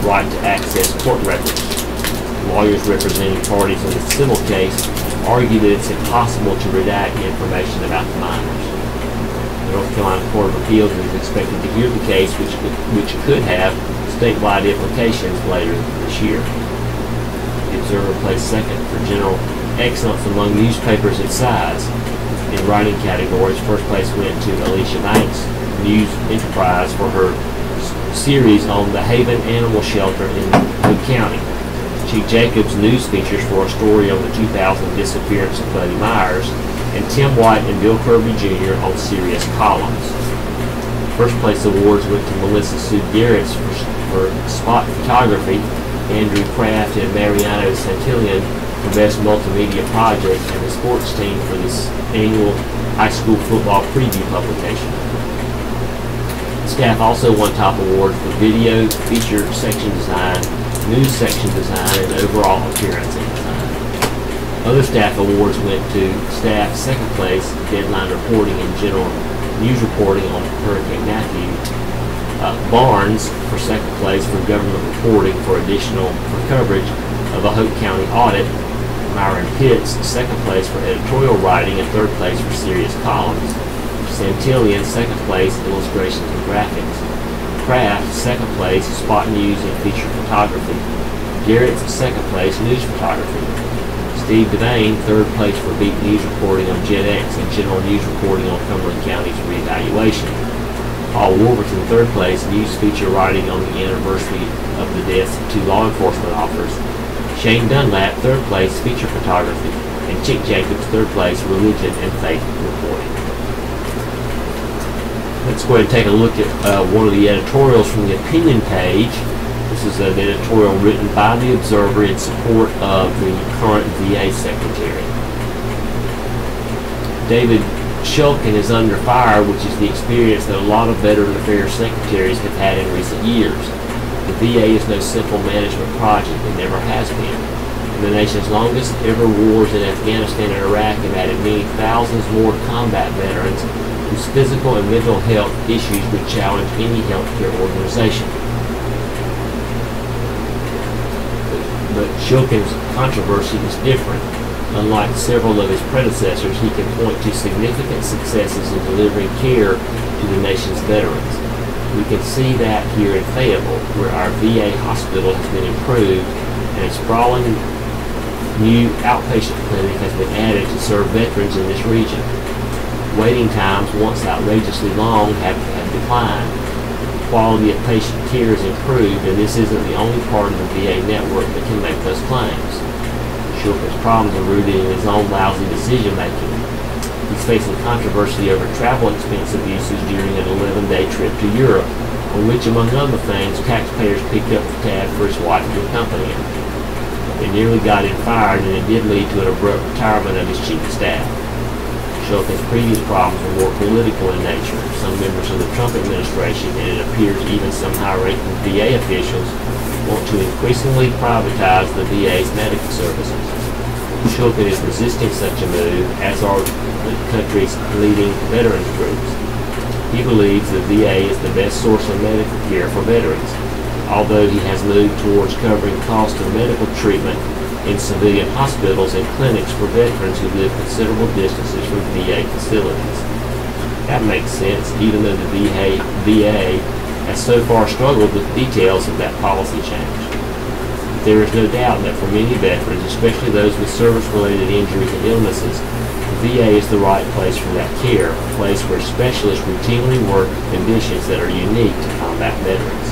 right to access court records. Lawyers representing parties in the civil case argue that it's impossible to redact information about the minors. The North Carolina Court of Appeals is expected to hear the case, which could have statewide implications later this year. The Observer placed second for general excellence among newspapers its size. In writing categories, first place went to Alicia Banks, News Enterprise, for her series on the Haven Animal Shelter in Hood County. Chief Jacobs News features for a story on the 2000 disappearance of Buddy Myers, and Tim White and Bill Kirby Jr. on serious columns. First place awards went to Melissa Sue Garrett's for spot photography, Andrew Kraft and Mariano Santillan for Best Multimedia Project, and the sports team for this annual high school football preview publication. The staff also won top awards for video, feature section design, news section design, and overall appearance and design. Other staff awards went to staff second place, deadline reporting and general news reporting on Hurricane Matthew. Barnes for second place for government reporting for coverage of a Hope County audit. Myron Pitts second place for editorial writing and third place for serious columns. Santillan second place illustrations and graphics. Kraft second place spot news and feature photography. Garrett's second place news photography. Steve Devane third place for Beat News reporting on Gen X and general news reporting on Cumberland County's reevaluation. Paul Wolverton third place news feature writing on the anniversary of the deaths of 2 law enforcement officers. Shane Dunlap third place feature photography, and Chick Jacobs third place religion and faith reporting. Let's go ahead and take a look at one of the editorials from the opinion page. This is an editorial written by the Observer in support of the current VA Secretary. David Shulkin is under fire, which is the experience that a lot of Veteran Affairs secretaries have had in recent years. The VA is no simple management project. It never has been. In the nation's longest ever wars in Afghanistan and Iraq have added many thousands more combat veterans whose physical and mental health issues would challenge any healthcare organization. But Shulkin's controversy is different. Unlike several of his predecessors, he can point to significant successes in delivering care to the nation's veterans. We can see that here in Fayetteville, where our VA hospital has been improved and a sprawling new outpatient clinic has been added to serve veterans in this region. Waiting times, once outrageously long, have declined. The quality of patient care is improved, and this isn't the only part of the VA network that can make those claims. Shulkin's problems are rooted in his own lousy decision-making. He's facing controversy over travel expense abuses during an 11-day trip to Europe, on which, among other things, taxpayers picked up the tab for his wife to accompany him. It nearly got him fired, and it did lead to an abrupt retirement of his chief of staff. Shulkin's previous problems were more political in nature. Some members of the Trump administration, and it appears even some high-ranking VA officials, want to increasingly privatize the VA's medical services. Shulkin is resisting such a move, as are the country's leading veterans groups. He believes the VA is the best source of medical care for veterans, although he has moved towards covering cost of medical treatment in civilian hospitals and clinics for veterans who live considerable distances from VA facilities. That makes sense, even though the VA has so far struggled with details of that policy change. There is no doubt that for many veterans, especially those with service-related injuries and illnesses, the VA is the right place for that care, a place where specialists routinely work conditions that are unique to combat veterans.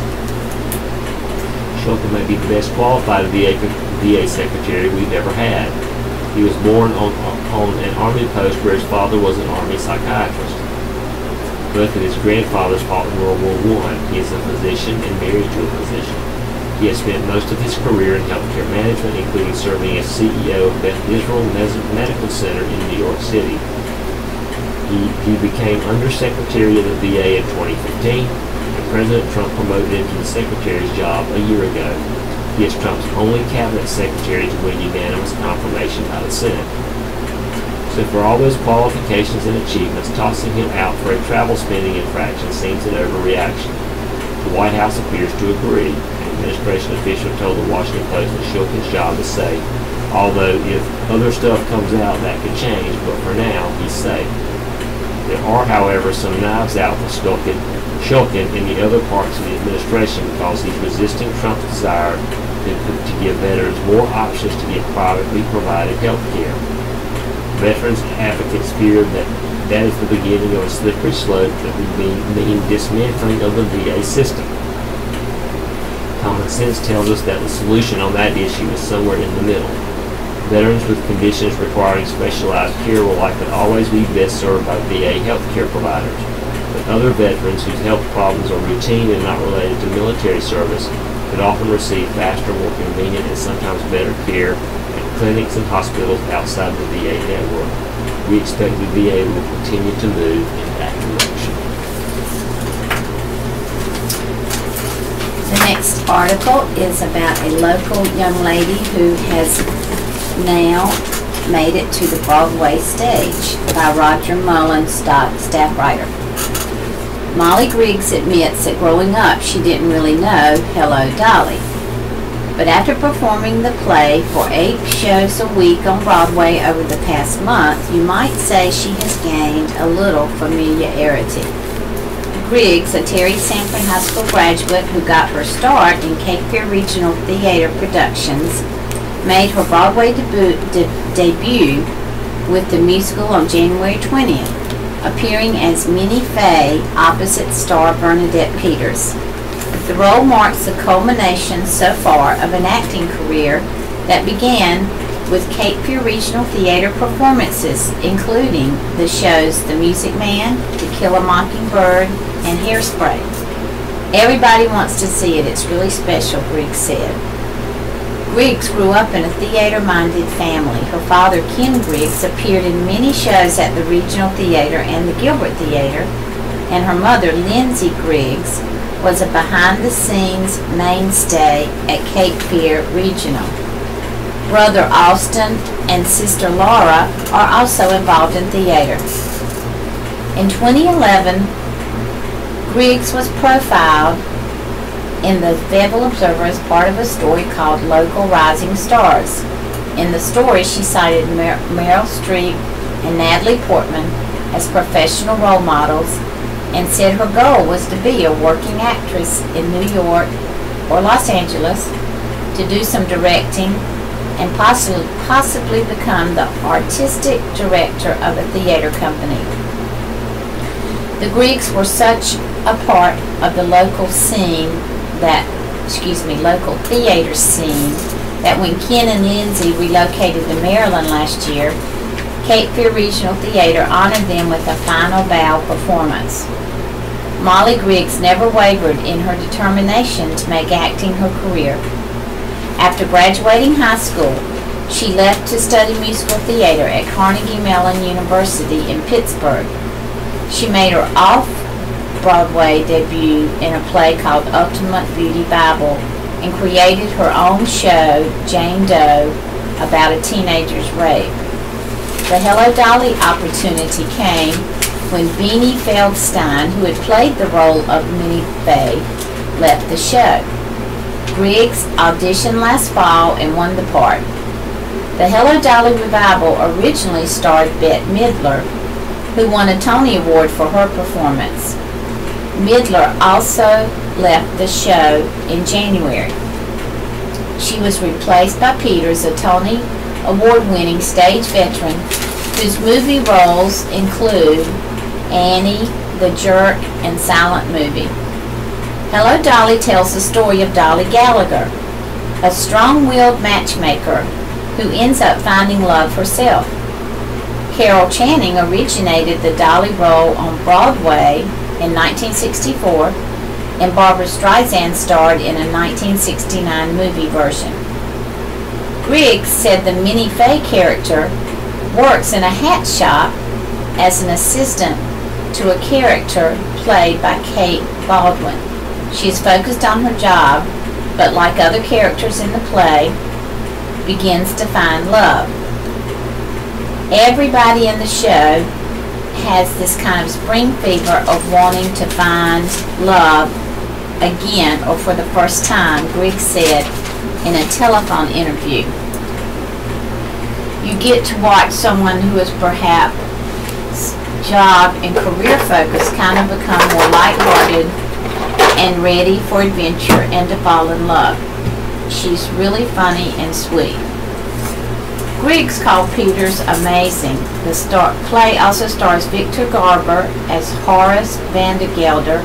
Shulkin may be the best qualified VA secretary we've ever had. He was born on an Army post where his father was an Army psychiatrist. Both of his grandfathers fought in World War I. He is a physician and married to a physician. He has spent most of his career in healthcare management, including serving as CEO of Beth Israel Medical Center in New York City. He became Undersecretary of the VA in 2015, and President Trump promoted him to the Secretary's job a year ago. He is Trump's only cabinet secretary to win unanimous confirmation by the Senate. So for all those qualifications and achievements, tossing him out for a travel spending infraction seems an overreaction. The White House appears to agree. An administration official told the Washington Post that Shulkin's job is safe, although if other stuff comes out that could change, but for now, he's safe. There are, however, some knives out for Shulkin in the other parts of the administration because he's resisting Trump's desire to give veterans more options to get privately provided health care. Veterans advocates fear that is the beginning of a slippery slope that would mean dismantling of the VA system. Common sense tells us that the solution on that issue is somewhere in the middle. Veterans with conditions requiring specialized care will likely always be best served by VA health care providers, but other veterans whose health problems are routine and not related to military service could often receive faster, more convenient, and sometimes better care clinics and hospitals outside the VA network. We expect the VA will continue to move in that direction. The next article is about a local young lady who has now made it to the Broadway stage by Roger Mullen, staff writer. Molly Griggs admits that growing up she didn't really know Hello, Dolly. But after performing the play for 8 shows a week on Broadway over the past month, you might say she has gained a little familiarity. Griggs, a Terry Sanford High School graduate who got her start in Cape Fear Regional Theater productions, made her Broadway debut with the musical on January 20th, appearing as Minnie Fay opposite star Bernadette Peters. The role marks the culmination so far of an acting career that began with Cape Fear Regional Theater performances, including the shows The Music Man, To Kill a Mockingbird, and Hairspray. Everybody wants to see it. It's really special, Griggs said. Griggs grew up in a theater-minded family. Her father, Ken Griggs, appeared in many shows at the Regional Theater and the Gilbert Theater, and her mother, Lindsay Griggs, was a behind-the-scenes mainstay at Cape Fear Regional. Brother Austin and sister Laura are also involved in theater. In 2011, Griggs was profiled in the Fayettville Observer as part of a story called Local Rising Stars. In the story, she cited Meryl Streep and Natalie Portman as professional role models and said her goal was to be a working actress in New York or Los Angeles, to do some directing, and possibly become the artistic director of a theater company. The Griggs were such a part of the local local theater scene that when Ken and Lindsay relocated to Maryland last year, Cape Fear Regional Theater honored them with a final bow performance. Molly Griggs never wavered in her determination to make acting her career. After graduating high school, she left to study musical theater at Carnegie Mellon University in Pittsburgh. She made her off-Broadway debut in a play called Ultimate Beauty Bible and created her own show, Jane Doe, about a teenager's rape. The Hello Dolly opportunity came when Beanie Feldstein, who had played the role of Minnie Fay, left the show. Griggs auditioned last fall and won the part. The Hello Dolly revival originally starred Bette Midler, who won a Tony Award for her performance. Midler also left the show in January. She was replaced by Peters, a Tony Award-winning stage veteran whose movie roles include Annie, The Jerk, and Silent Movie. Hello Dolly tells the story of Dolly Gallagher, a strong-willed matchmaker who ends up finding love herself. Carol Channing originated the Dolly role on Broadway in 1964, and Barbra Streisand starred in a 1969 movie version. Griggs said the Minnie Fay character works in a hat shop as an assistant to a character played by Kate Baldwin. She is focused on her job, but like other characters in the play, begins to find love. Everybody in the show has this kind of spring fever of wanting to find love again or for the first time, Griggs said in a telephone interview. You get to watch someone who is perhaps job and career focused kind of become more lighthearted and ready for adventure and to fall in love. She's really funny and sweet. Griggs called Peters amazing. The play also stars Victor Garber as Horace Vandergelder,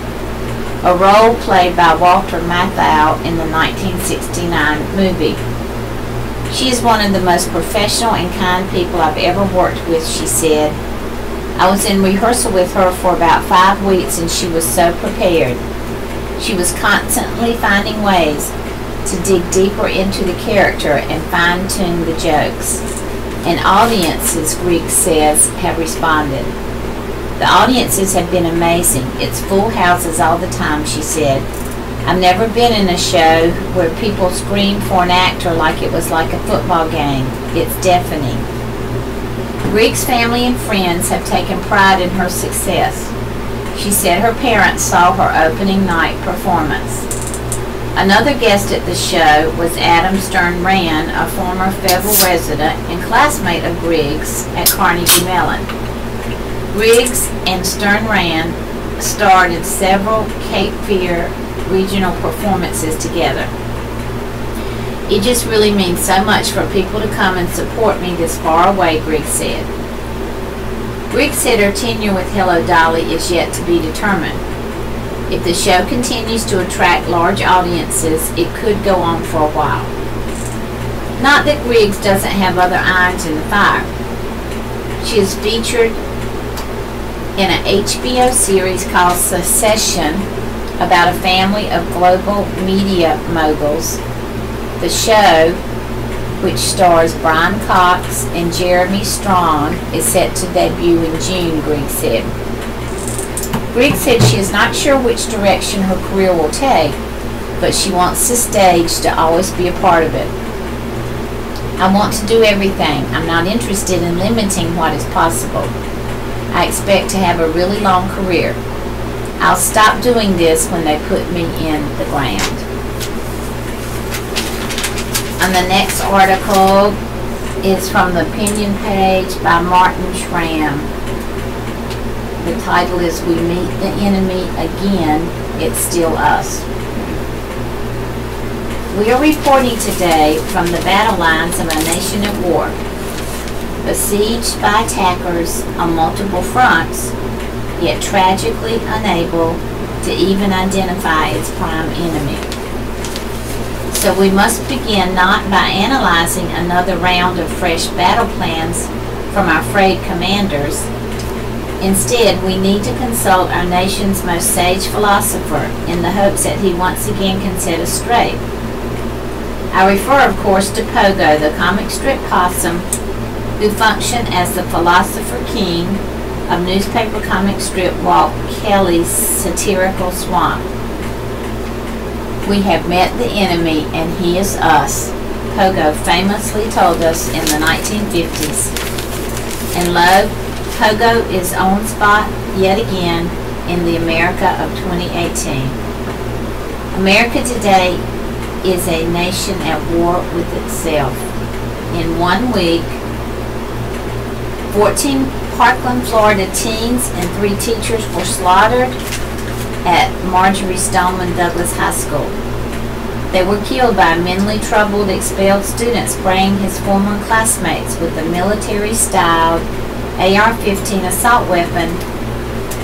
a role played by Walter Matthau in the 1969 movie. She is one of the most professional and kind people I've ever worked with, she said. I was in rehearsal with her for about 5 weeks and she was so prepared. She was constantly finding ways to dig deeper into the character and fine-tune the jokes. And audiences, Griggs says, have responded. The audiences have been amazing. It's full houses all the time, she said. I've never been in a show where people scream for an actor like it was like a football game. It's deafening. Griggs' family and friends have taken pride in her success. She said her parents saw her opening night performance. Another guest at the show was Adam Stern Rand, a former Fayettville resident and classmate of Griggs at Carnegie Mellon. Griggs and Stern Rand starred in several Cape Fear regional performances together. It just really means so much for people to come and support me this far away, Griggs said. Griggs said her tenure with Hello Dolly is yet to be determined. If the show continues to attract large audiences, it could go on for a while. Not that Griggs doesn't have other irons in the fire. She is featured in an HBO series called Succession about a family of global media moguls. The show, which stars Brian Cox and Jeremy Strong, is set to debut in June, Griggs said. Griggs said she is not sure which direction her career will take, but she wants the stage to always be a part of it. I want to do everything. I'm not interested in limiting what is possible. I expect to have a really long career. I'll stop doing this when they put me in the ground. And the next article is from the opinion page by Martin Schramm. The title is "We Meet the Enemy Again, It's Still Us." We are reporting today from the battle lines of a nation at war, besieged by attackers on multiple fronts, yet tragically unable to even identify its prime enemy. So we must begin not by analyzing another round of fresh battle plans from our frayed commanders. Instead, we need to consult our nation's most sage philosopher in the hopes that he once again can set us straight. I refer, of course, to Pogo, the comic strip possum, who functioned as the philosopher king of newspaper comic strip Walt Kelly's satirical swamp. We have met the enemy, and he is us, Pogo famously told us in the 1950s. And lo, Pogo is on spot yet again in the America of 2018. America today is a nation at war with itself. In 1 week, 14 Parkland, Florida teens and 3 teachers were slaughtered at Marjorie Stoneman Douglas High School. They were killed by mentally troubled, expelled students spraying his former classmates with a military-styled AR-15 assault weapon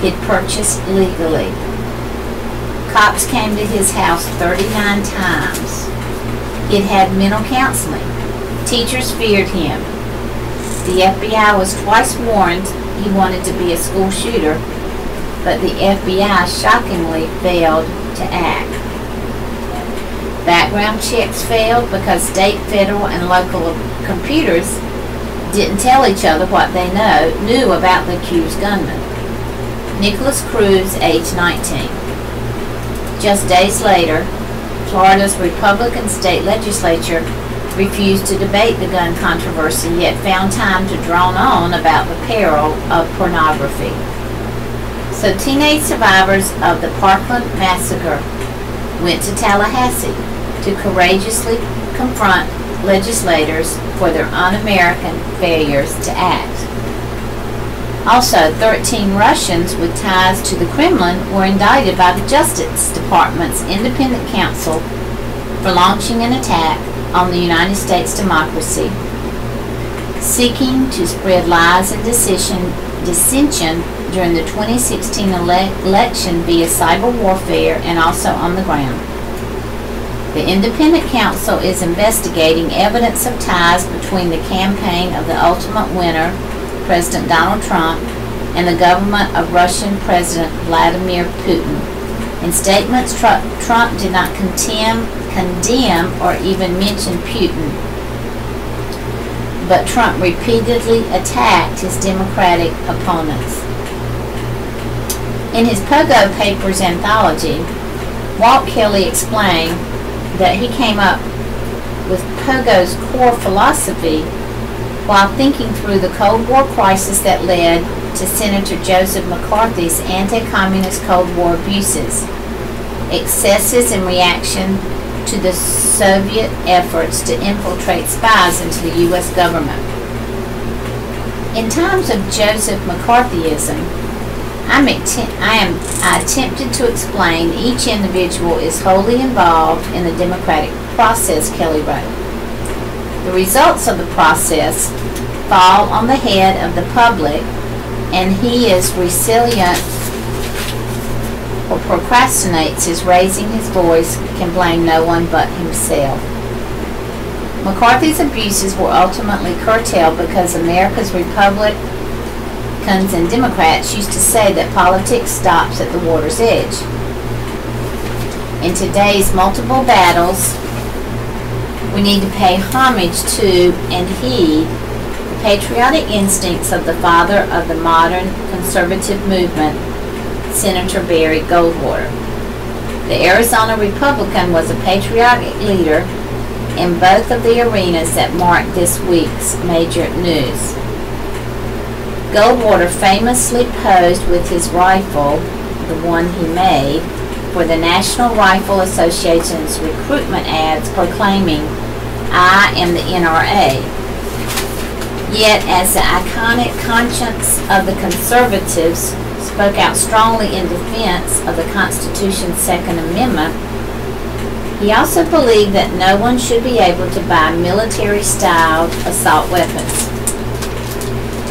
he'd purchased legally. Cops came to his house 39 times. He'd had mental counseling. Teachers feared him. The FBI was twice warned he wanted to be a school shooter, but the FBI shockingly failed to act. Background checks failed because state, federal, and local computers didn't tell each other what they knew about the accused gunman. Nicholas Cruz, age 19. Just days later, Florida's Republican state legislature refused to debate the gun controversy, yet found time to drone on about the peril of pornography. So teenage survivors of the Parkland massacre went to Tallahassee to courageously confront legislators for their un-American failures to act. Also, 13 Russians with ties to the Kremlin were indicted by the Justice Department's independent counsel for launching an attack on the United States democracy, seeking to spread lies and dissension during the 2016 election via cyber warfare and also on the ground. The independent counsel is investigating evidence of ties between the campaign of the ultimate winner, President Donald Trump, and the government of Russian President Vladimir Putin. In statements, Trump did not condemn or even mention Putin, but Trump repeatedly attacked his Democratic opponents. In his Pogo Papers anthology, Walt Kelly explained that he came up with Pogo's core philosophy while thinking through the Cold War crisis that led to Senator Joseph McCarthy's anti-communist Cold War abuses, excesses in reaction to the Soviet efforts to infiltrate spies into the U.S. government. In times of Joseph McCarthyism, I attempted to explain each individual is wholly involved in the democratic process, Kelly wrote. The results of the process fall on the head of the public, and he is resilient or procrastinates his raising his voice, can blame no one but himself. McCarthy's abuses were ultimately curtailed because America's Republicans and Democrats used to say that politics stops at the water's edge. In today's multiple battles, we need to pay homage to and heed the patriotic instincts of the father of the modern conservative movement, Senator Barry Goldwater. The Arizona Republican was a patriotic leader in both of the arenas that mark this week's major news. Goldwater famously posed with his rifle, the one he made, for the National Rifle Association's recruitment ads proclaiming, "I am the NRA." Yet, as the iconic conscience of the conservatives spoke out strongly in defense of the Constitution's Second Amendment, he also believed that no one should be able to buy military-styled assault weapons.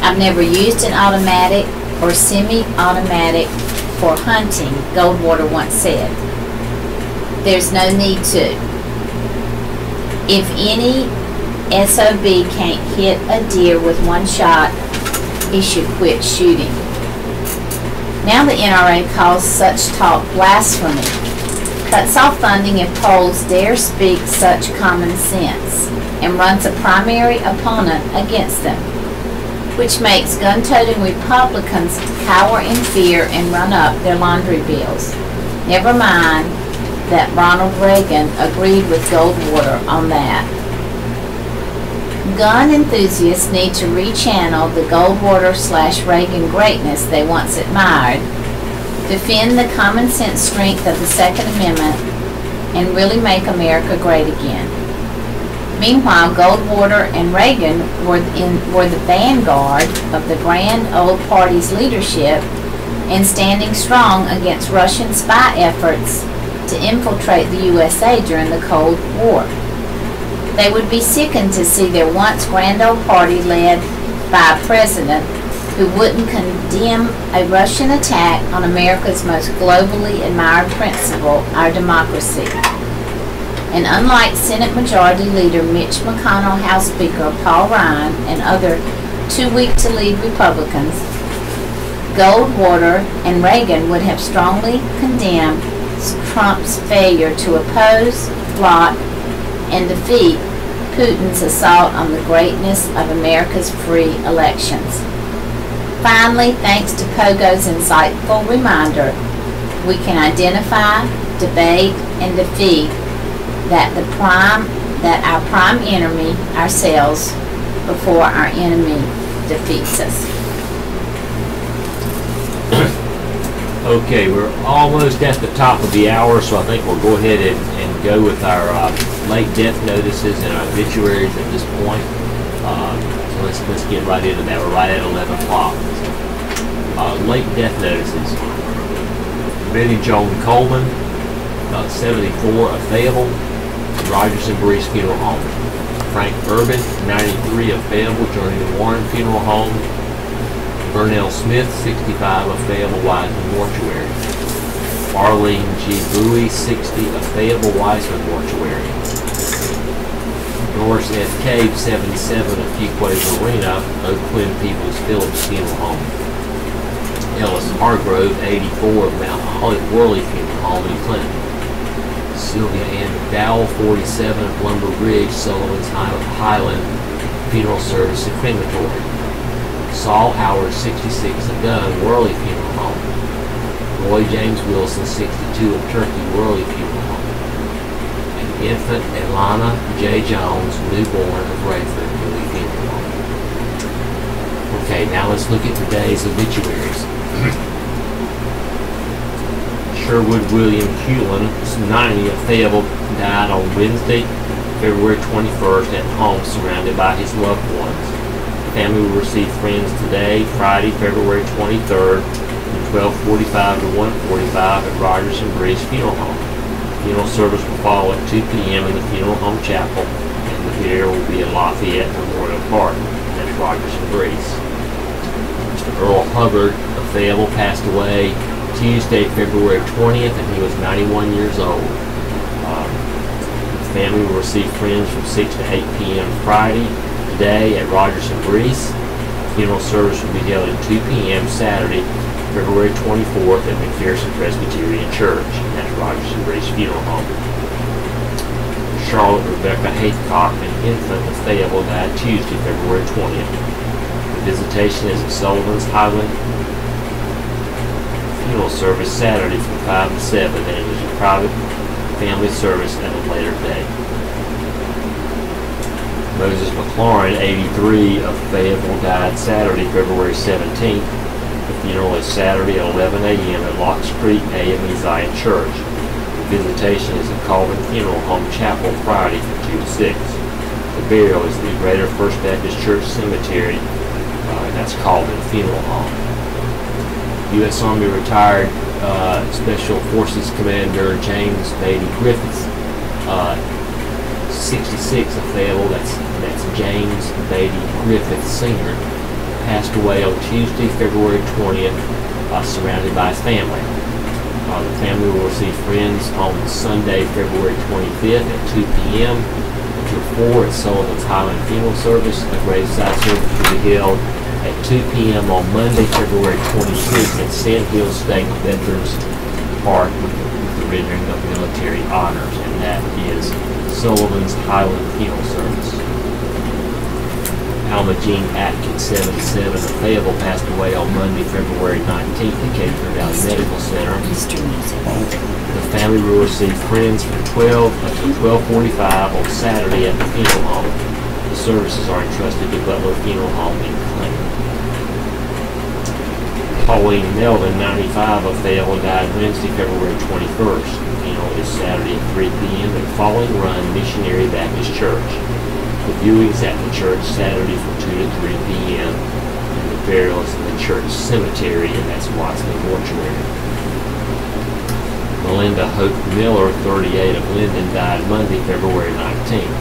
"I've never used an automatic or semi-automatic for hunting," Goldwater once said. "There's no need to. If any SOB can't hit a deer with one shot, he should quit shooting." Now the NRA calls such talk blasphemy, cuts off funding if polls dare speak such common sense, and runs a primary opponent against them, which makes gun-toting Republicans cower in fear and run up their laundry bills. Never mind that Ronald Reagan agreed with Goldwater on that. Gun enthusiasts need to rechannel the Goldwater/Reagan greatness they once admired, defend the common sense strength of the Second Amendment, and really make America great again. Meanwhile, Goldwater and Reagan were the vanguard of the grand old party's leadership and standing strong against Russian spy efforts to infiltrate the USA during the Cold War. They would be sickened to see their once grand old party led by a president who wouldn't condemn a Russian attack on America's most globally admired principle, our democracy. And unlike Senate Majority Leader Mitch McConnell, House Speaker Paul Ryan, and other too-weak-to-lead Republicans, Goldwater and Reagan would have strongly condemned Trump's failure to oppose, block, and defeat Putin's assault on the greatness of America's free elections. Finally, thanks to Pogo's insightful reminder, we can identify, debate, and defeat that our prime enemy, ourselves, before our enemy defeats us. Okay, we're almost at the top of the hour, so I think we'll go ahead and go with our late death notices and our obituaries at this point. So let's get right into that. We're right at 11 o'clock. Late death notices. Betty Joan Coleman, 74 of Fayetteville, Rogers and Breeze Funeral Home. Frank Urban, 93 of Fayetteville, Journey Warren Funeral Home. Burnell Smith, 65 of Fayetteville Wiseman Mortuary. Arlene G. Bowie, 60 of Fayetteville Wiseman Mortuary. Doris F. Cave, 77 of Fuquay Arena, Oak Quinn Peoples Phillips Funeral Home. Ellis Hargrove, 84 of Mount Holly Worley Funeral Home in Clinton. Sylvia Ann McDowell, 47 of Lumber Ridge, Sullivan's Highland Funeral Service and Crematory. Saul Howard, 66 of Dunn, Worley Funeral Home. Roy James Wilson, 62 of Turkey, Worley Funeral Home. And infant Elana J. Jones, newborn of Rayford, Worley Funeral Home. Okay, now let's look at today's obituaries. Sherwood William Hewlin, 90 of Fayetteville, died on Wednesday, February 21st at home surrounded by his loved ones. Family will receive friends today, Friday, February 23rd, from 12:45 to 1:45 at Rogers and Breeze Funeral Home. Funeral service will follow at 2 p.m. in the Funeral Home Chapel, and the burial will be in Lafayette Memorial Park. That's Rogers and Breeze. Mr. Earl Hubbard of Fayetteville passed away Tuesday, February 20th, and he was 91 years old. The family will receive friends from 6 to 8 p.m. Friday today at Rogers and Breeze. Funeral service will be held at 2 p.m. Saturday, February 24th at McPherson Presbyterian Church. That's Rogers and Breeze Funeral Home. Charlotte Rebecca Haycock, an infant of Fayetteville, died Tuesday, February 20th. The visitation is at Sullivan's Highland Funeral service Saturday from 5 to 7, and it is a private family service at a later date. Moses McLaurin, 83, of Fayetteville, died Saturday, February 17th. The funeral is Saturday at 11 a.m. at Locks Creek AME Zion Church. The visitation is at Calvin Funeral Home Chapel Friday from 2 to 6. The burial is the Greater First Baptist Church Cemetery, and that's Calvin Funeral Home. U.S. Army retired Special Forces Commander James Beatty Griffiths, 66 of Fayetteville, that's James Beatty Griffiths Sr., passed away on Tuesday, February 20th, surrounded by his family. The family will receive friends on Sunday, February 25th at 2 p.m. until 4 at Sullivan's Highland Funeral Service. A graveside service will be held at 2 p.m. on Monday, February 26th at Sand Hill State Veterans Park with the rendering of military honors, and that is Sullivan's Highland Funeral Service. Alma Jean Atkins, 77, of Fayetteville, passed away on Monday, February 19th at Catherine Valley Medical Center. The family will receive friends from 12 until 12:45 on Saturday at the funeral home. The services are entrusted to Butler Funeral Home in Clinton. Pauline Melvin, 95, of Fayetteville, died Wednesday, February 21st. The funeral is Saturday at 3 p.m. at Falling Run Missionary Baptist Church. The viewings at the church Saturday from 2 to 3 p.m. and the burial is in the church cemetery, and that's Watson Mortuary. Melinda Hope Miller, 38, of Linden, died Monday, February 19th.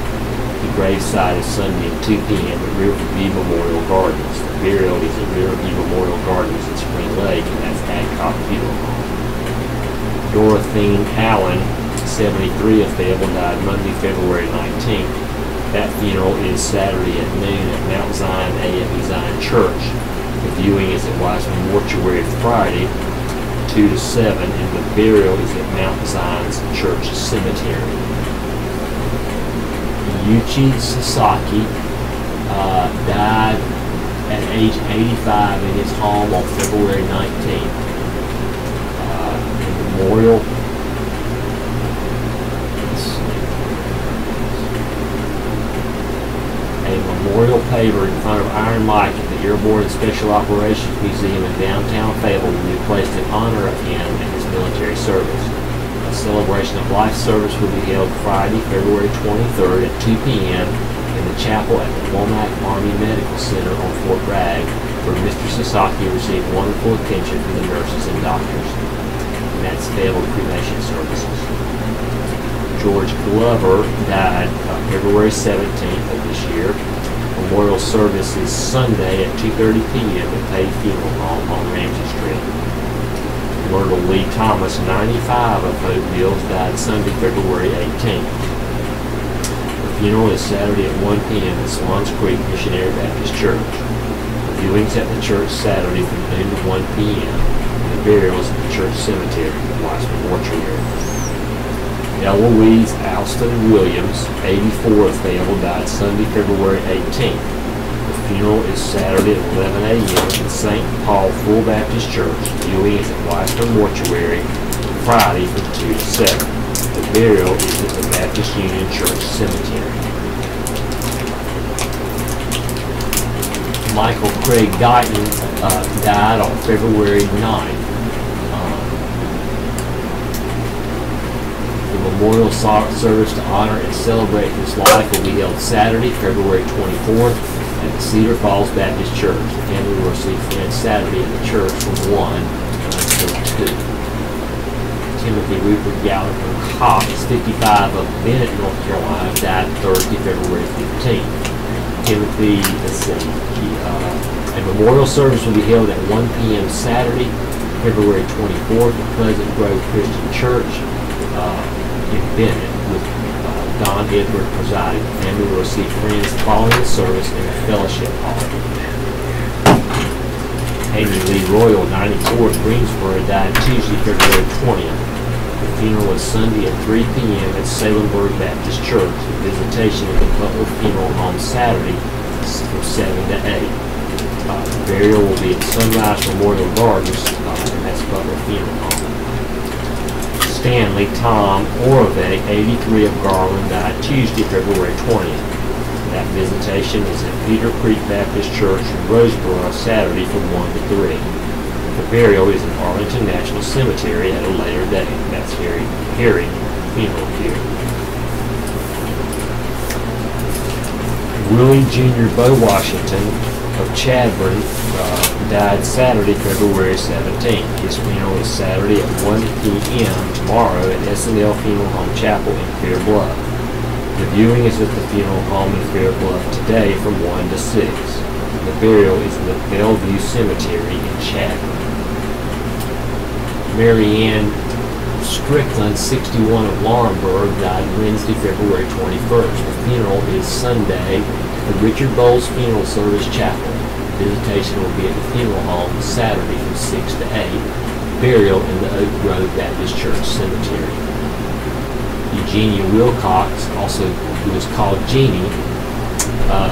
The graveside is Sunday at 2 p.m. at Riverview Memorial Gardens. The burial is at Riverview Memorial Gardens at Spring Lake, and that's Adcock Funeral Home. Dorothene Allen, 73, of Fayetteville, died Monday, February 19th. That funeral is Saturday at noon at Mount Zion AME Zion Church. The viewing is at Wiseman Mortuary Friday, 2 to 7, and the burial is at Mount Zion's Church Cemetery. Yuichi Sasaki died at age 85 in his home on February 19th. A memorial paver in front of Iron Mike at the Airborne Special Operations Museum in downtown Fayetteville will be placed in honor of him and his military service. A celebration of life service will be held Friday, February 23rd at 2 p.m. in the chapel at the Womack Army Medical Center on Fort Bragg, where Mr. Sasaki received wonderful attention from the nurses and doctors. And that's Fayetteville Cremation Services. George Glover died February 17th of this year. Memorial service is Sunday at 2:30 p.m. at Pay Funeral Home on Ramsey Street. Myrtle Lee Thomas, 95, of Hope Mills, died Sunday, February 18th. The funeral is Saturday at 1 p.m. at Swans Creek Missionary Baptist Church. The viewings at the church Saturday from noon to 1 p.m. and the burial is at the church cemetery at Wiseman Mortuary. Eloise Alston Williams, 84, of Fayetteville, died Sunday, February 18th. The funeral is Saturday at 11 a.m. at St. Paul Full Baptist Church. Viewing is at Wiseman Mortuary Friday from 2 to 7. The burial is at the Baptist Union Church Cemetery. Michael Craig Guyton died on February 9th. Memorial service to honor and celebrate his life will be held Saturday, February 24th at the Cedar Falls Baptist Church. The family will receive friends Saturday at the church from 1 until 2. Timothy Rupert Gallatin Cox, 55, of Bennett, North Carolina, died Thursday, February 15th. Timothy, a memorial service will be held at 1 p.m. Saturday, February 24th at Pleasant Grove Christian Church in Bennett, with Don Edward presiding. The family will receive friends following the service in the fellowship hall. Amy Lee Royal, 94, of Greensboro, died Tuesday, February 20th. The funeral is Sunday at 3 p.m. at Salemburg Baptist Church. The visitation at the Butler Funeral Home Saturday from 7 to 8. The burial will be at Sunrise Memorial Gardens, and that's Butler Funeral Home. Stanley Tom Orovec, 83, of Garland, died Tuesday, February 20th. That visitation is at Peter Creek Baptist Church in Roseboro Saturday from 1 to 3. The burial is in Arlington National Cemetery at a later date. That's Harry Funeral Care. Willie Jr. Bo Washington of Chadbourn died Saturday, February 17th. His funeral is Saturday at 1 p.m. tomorrow at S&L Funeral Home Chapel in Fair Bluff. The viewing is at the funeral home in Fair Bluff today from 1 to 6. The burial is in the Bellevue Cemetery in Chadbourn. Mary Ann Strickland, 61 of Laurinburg, died Wednesday, February 21st. The funeral is Sunday at Richard Bowles Funeral Service Chapel. Visitation will be at the funeral home Saturday from 6 to 8. Burial in the Oak Grove Baptist Church Cemetery. Eugenia Wilcox, also who was called Jeannie,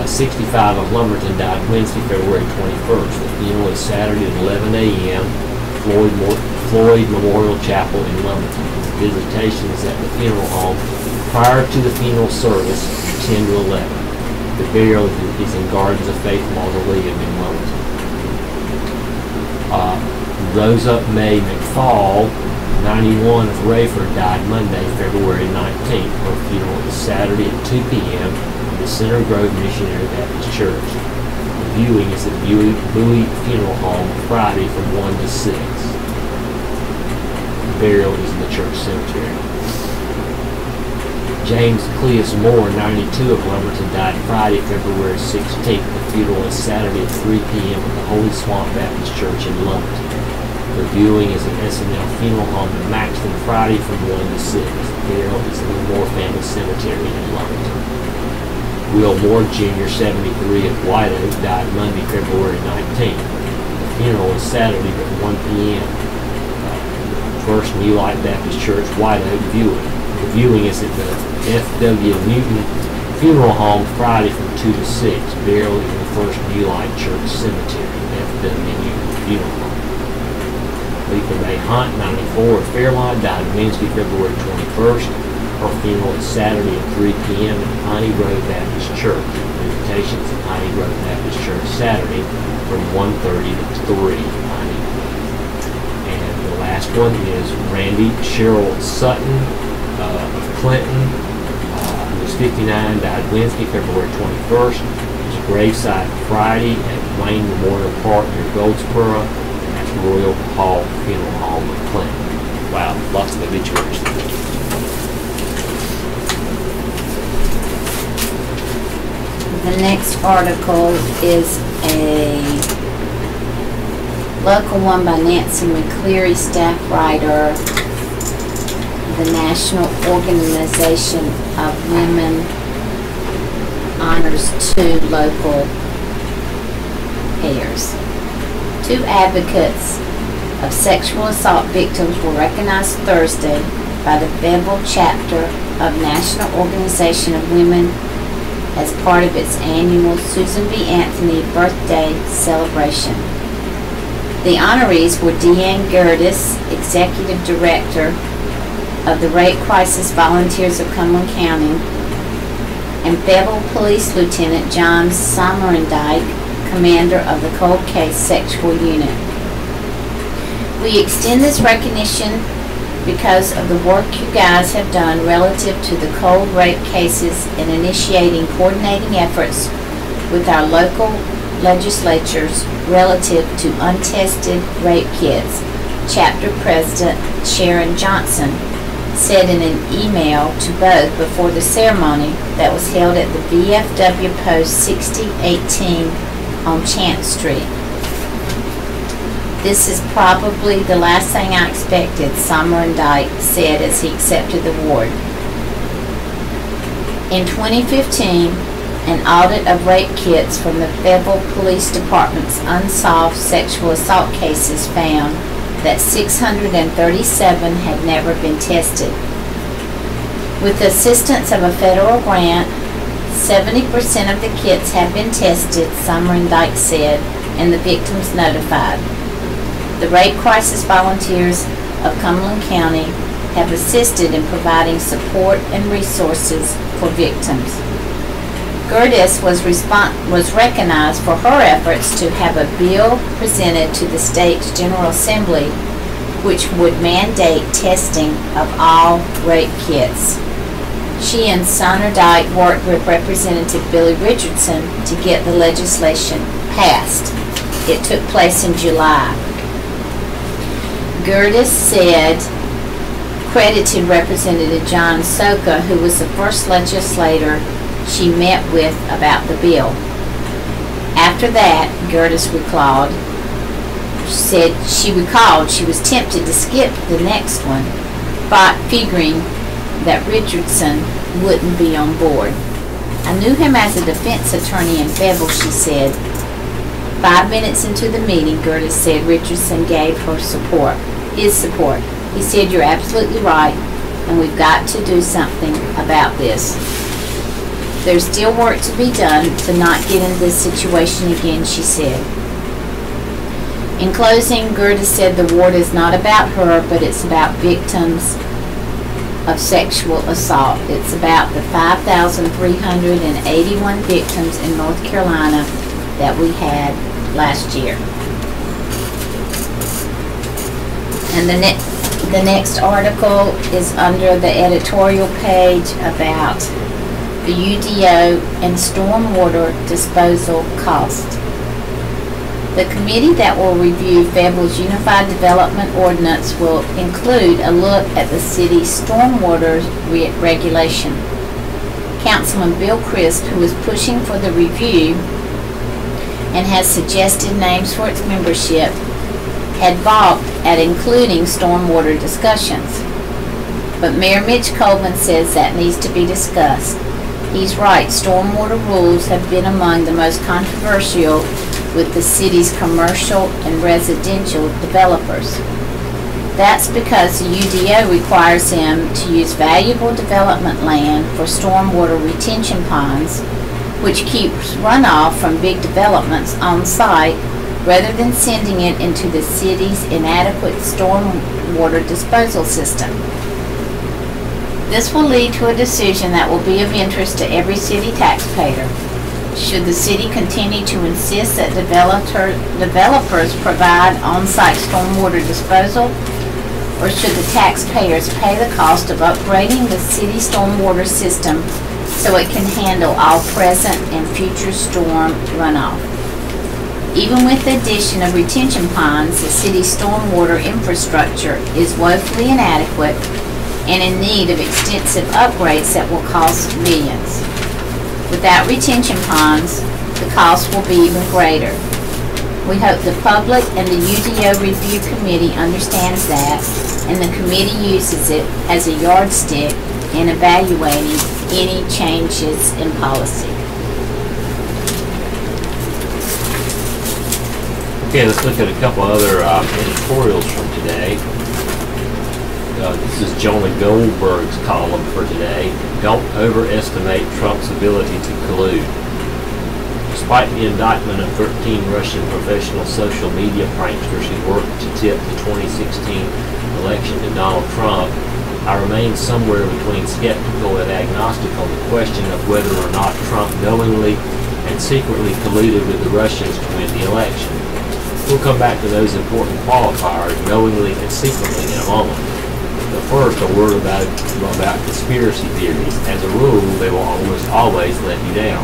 65 of Lumberton, died Wednesday, February 21st. The funeral is Saturday at 11 a.m. Floyd Memorial Chapel in Lumberton. Visitation is at the funeral home prior to the funeral service, 10 to 11. The burial is in Gardens of Faith Mausoleum in Lumberton. Rosa May McFall, 91 of Rayford, died Monday, February 19th. Her funeral is Saturday at 2 p.m. in the Center Grove Missionary Baptist Church. The viewing is at Bowie Funeral Home Friday from 1 to 6. Burial is in the church cemetery. James Cleus Moore, 92 of Lumberton, died Friday, February 16th. The funeral is Saturday at 3 p.m. at the Holy Swamp Baptist Church in Lumberton. The viewing is at S&L Funeral Home in Maxton Friday from 1 to 6. The burial is in the Moore Family Cemetery in Lumberton. Will Moore Jr., 73 of White Oak, died Monday, February 19th. The funeral is Saturday at 1 p.m. First New Light Baptist Church, White Oak viewing. The viewing is at the F.W. Newton Funeral Home Friday from 2 to 6. Burial is in the First New Light Church Cemetery, F.W. Newton Funeral Home. Lisa May Hunt, 94 of Fairlawn, died Wednesday, February 21st. Her funeral is Saturday at 3 p.m. at Piney Grove Baptist Church. Visitation is at Piney Grove Baptist Church Saturday from 1:30 to 3. Last one is Randy Cheryl Sutton of Clinton, who was 59, died Wednesday, February 21st. His graveside Friday at Wayne Memorial Park near Goldsboro, and that's Royal Hall Funeral Home of Clinton. Wow, lots of obituaries. The next article is a local one by Nancy McCleary, staff writer. The National Organization of Women honors 2 local pairs. 2 advocates of sexual assault victims were recognized Thursday by the Fayetteville chapter of National Organization of Women as part of its annual Susan B. Anthony birthday celebration. The honorees were Deanne Gertis, Executive Director of the Rape Crisis Volunteers of Cumberland County, and Fayetteville Police Lieutenant John Sommerendike, Commander of the Cold Case Sexual Unit. We extend this recognition because of the work you guys have done relative to the cold rape cases and initiating coordinating efforts with our local legislatures relative to untested rape kits, Chapter President Sharon Johnson said in an email to both before the ceremony that was held at the VFW Post 6018 on Chant Street. This is probably the last thing I expected, Sommerendike said as he accepted the award. In 2015, an audit of rape kits from the Fayetteville Police Department's unsolved sexual assault cases found that 637 had never been tested. With the assistance of a federal grant, 70% of the kits have been tested, Sommerendike said, and the victims notified. The Rape Crisis Volunteers of Cumberland County have assisted in providing support and resources for victims. Gerdes was recognized for her efforts to have a bill presented to the state's General Assembly which would mandate testing of all rape kits. She and Sonderdyke worked with Representative Billy Richardson to get the legislation passed. It took place in July. Gerdes credited Representative John Soka, who was the first legislator she met with about the bill. After that, Gerdes said she recalled she was tempted to skip the next one, but figuring that Richardson wouldn't be on board. I knew him as a defense attorney in Fayetteville, she said. 5 minutes into the meeting, Gerdes said Richardson gave his support. He said, "You're absolutely right, and we've got to do something about this. There's still work to be done to not get in this situation again," she said. In closing, Gerdes said the ward is not about her, but it's about victims of sexual assault. It's about the 5,381 victims in North Carolina that we had last year. And the next article is under the editorial page about the UDO and stormwater disposal cost. The committee that will review Fayetteville's Unified Development Ordinance will include a look at the city's stormwater regulation. Councilman Bill Crisp, who is pushing for the review and has suggested names for its membership, had balked at including stormwater discussions. But Mayor Mitch Coleman says that needs to be discussed. He's right, stormwater rules have been among the most controversial with the city's commercial and residential developers. That's because the UDO requires them to use valuable development land for stormwater retention ponds, which keeps runoff from big developments on site rather than sending it into the city's inadequate stormwater disposal system. This will lead to a decision that will be of interest to every city taxpayer. Should the city continue to insist that developers provide on-site stormwater disposal, or should the taxpayers pay the cost of upgrading the city stormwater system so it can handle all present and future storm runoff? Even with the addition of retention ponds, the city's stormwater infrastructure is woefully inadequate and in need of extensive upgrades that will cost millions. Without retention ponds, the cost will be even greater. We hope the public and the UDO Review Committee understands that, and the committee uses it as a yardstick in evaluating any changes in policy. Okay, let's look at a couple other editorials from today. This is Jonah Goldberg's column for today. Don't overestimate Trump's ability to collude. Despite the indictment of 13 Russian professional social media pranksters who worked to tip the 2016 election to Donald Trump, I remain somewhere between skeptical and agnostic on the question of whether or not Trump knowingly and secretly colluded with the Russians to win the election. We'll come back to those important qualifiers, knowingly and secretly, in a moment. But first, a word about conspiracy theories. As a rule, they will almost always let you down.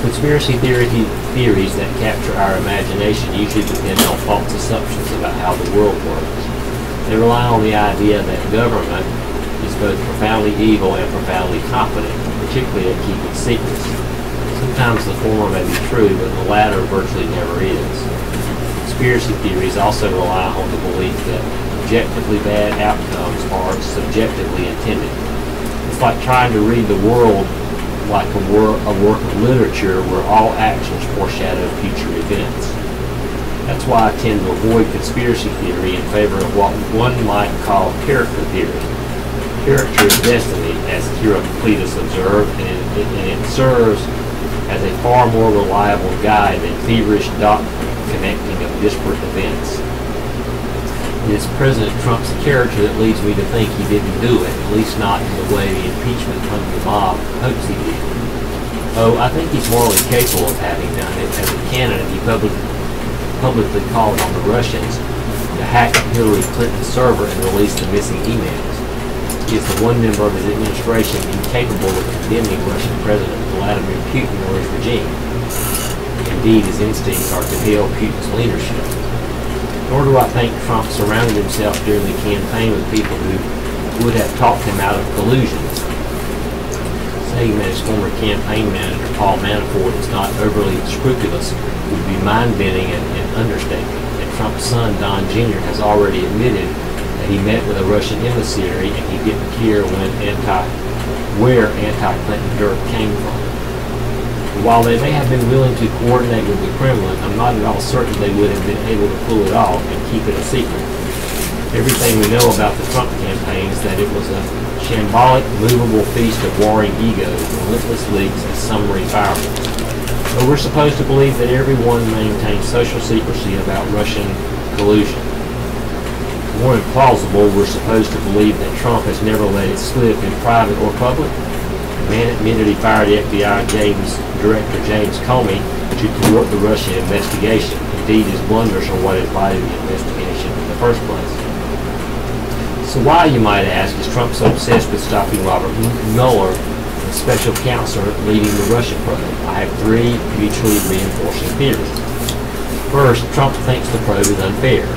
Conspiracy theories that capture our imagination usually depend on false assumptions about how the world works. They rely on the idea that government is both profoundly evil and profoundly competent, particularly at keeping secrets. Sometimes the former may be true, but the latter virtually never is. Conspiracy theories also rely on the belief that objectively bad outcomes are subjectively intended. It's like trying to read the world like a work of literature where all actions foreshadow future events. That's why I tend to avoid conspiracy theory in favor of what one might call character theory. Character is destiny, as Heraclitus observed, and it serves as a far more reliable guide than feverish doctrine connecting of disparate events. It is President Trump's character that leads me to think he didn't do it, at least not in the way the impeachment under the mob hopes he did. Oh, I think he's morally capable of having done it. As a candidate, he publicly called on the Russians to hack Hillary Clinton's server and release the missing emails. He is the one member of his administration incapable of condemning Russian President Vladimir Putin or his regime. Indeed, his instincts are to hail Putin's leadership. Nor do I think Trump surrounded himself during the campaign with people who would have talked him out of collusions. Saying that his former campaign manager, Paul Manafort, is not overly scrupulous would be mind-bending and understatement. And Trump's son, Don Jr., has already admitted that he met with a Russian emissary and he didn't care where anti-Clinton dirt came from. While they may have been willing to coordinate with the Kremlin, I'm not at all certain they would have been able to pull it off and keep it a secret. Everything we know about the Trump campaign is that it was a shambolic, movable feast of warring egos, relentless leaks, and summary fireworks. But we're supposed to believe that everyone maintains social secrecy about Russian collusion. More implausible, we're supposed to believe that Trump has never let it slip in private or public. The man admitted he fired FBI Director James Comey to thwart the Russian investigation. Indeed, his blunders are what invited the investigation in the first place. So why, you might ask, is Trump so obsessed with stopping Robert Mueller, the special counsel leading the Russia probe? I have three mutually reinforcing theories. First, Trump thinks the probe is unfair.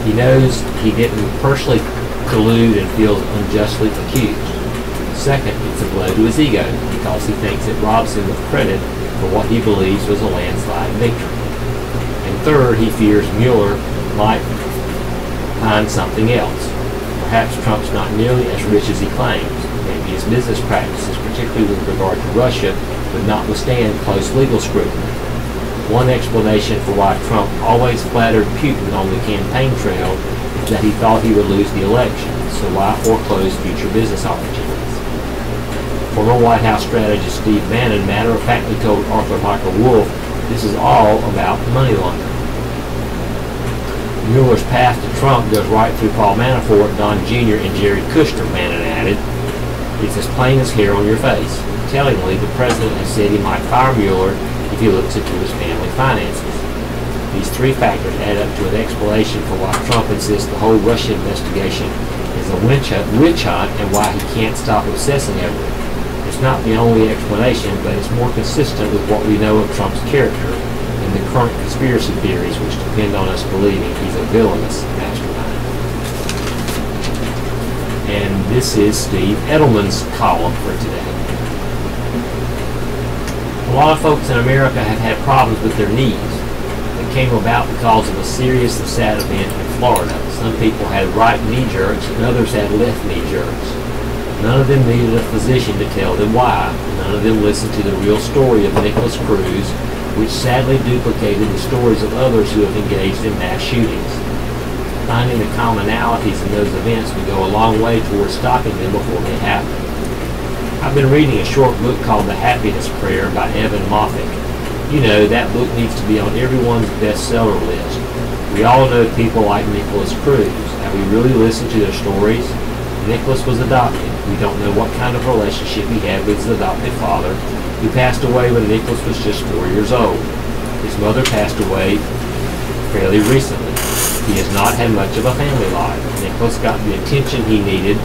He knows he didn't personally collude and feels unjustly accused. Second, it's a blow to his ego because he thinks it robs him of credit for what he believes was a landslide victory. And third, he fears Mueller might find something else. Perhaps Trump's not nearly as rich as he claims. Maybe his business practices, particularly with regard to Russia, would not withstand close legal scrutiny. One explanation for why Trump always flattered Putin on the campaign trail is that he thought he would lose the election, so why foreclose future business opportunities? Former White House strategist Steve Bannon matter-of-factly told Arthur Michael Wolff, this is all about money laundering. Mueller's path to Trump goes right through Paul Manafort, Don Jr., and Jared Kushner, Bannon added. It's as plain as hair on your face. Tellingly, the president has said he might fire Mueller if he looks into his family finances. These three factors add up to an explanation for why Trump insists the whole Russia investigation is a witch hunt and why he can't stop obsessing over it. It's not the only explanation, but it's more consistent with what we know of Trump's character and the current conspiracy theories which depend on us believing he's a villainous mastermind. And this is Steve Edelman's column for today. A lot of folks in America have had problems with their knees that came about because of a serious and sad event in Florida. Some people had right knee jerks and others had left knee jerks. None of them needed a physician to tell them why. None of them listened to the real story of Nicholas Cruz, which sadly duplicated the stories of others who have engaged in mass shootings. Finding the commonalities in those events would go a long way towards stopping them before they happen. I've been reading a short book called The Happiness Prayer by Evan Moffat. You know, that book needs to be on everyone's bestseller list. We all know people like Nicholas Cruz. Have we really listened to their stories? Nicholas was adopted. We don't know what kind of relationship he had with his adopted father, who passed away when Nicholas was just 4 years old. His mother passed away fairly recently. He has not had much of a family life. Nicholas got the attention he needed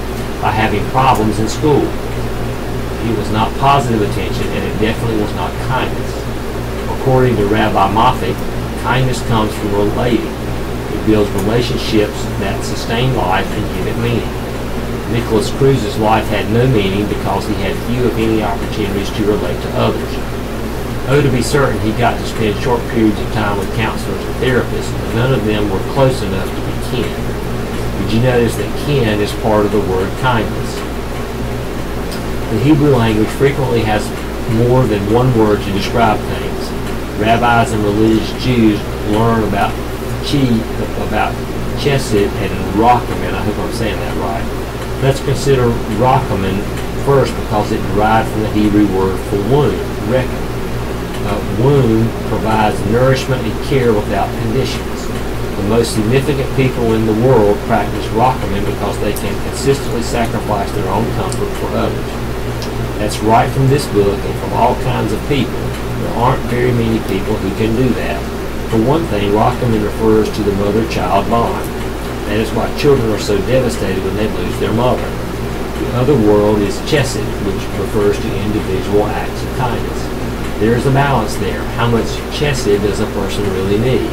by having problems in school. It was not positive attention, and it definitely was not kindness. According to Rabbi Moffat, kindness comes from relating. It builds relationships that sustain life and give it meaning. Nicholas Cruz's life had no meaning because he had few if any opportunities to relate to others. Oh, to be certain, he got to spend short periods of time with counselors and therapists, but none of them were close enough to be kin. Did you notice that kin is part of the word kindness? The Hebrew language frequently has more than one word to describe things. Rabbis and religious Jews learn about chesed and rachamim. I hope I'm saying that right. Let's consider rachamim first because it derived from the Hebrew word for womb, reckon. A womb provides nourishment and care without conditions. The most significant people in the world practice rachamim because they can consistently sacrifice their own comfort for others. That's right from this book and from all kinds of people. There aren't very many people who can do that. For one thing, Rockaman refers to the mother-child bond. That is why children are so devastated when they lose their mother. The other world is chesed, which refers to individual acts of kindness. There is a balance there. How much chesed does a person really need?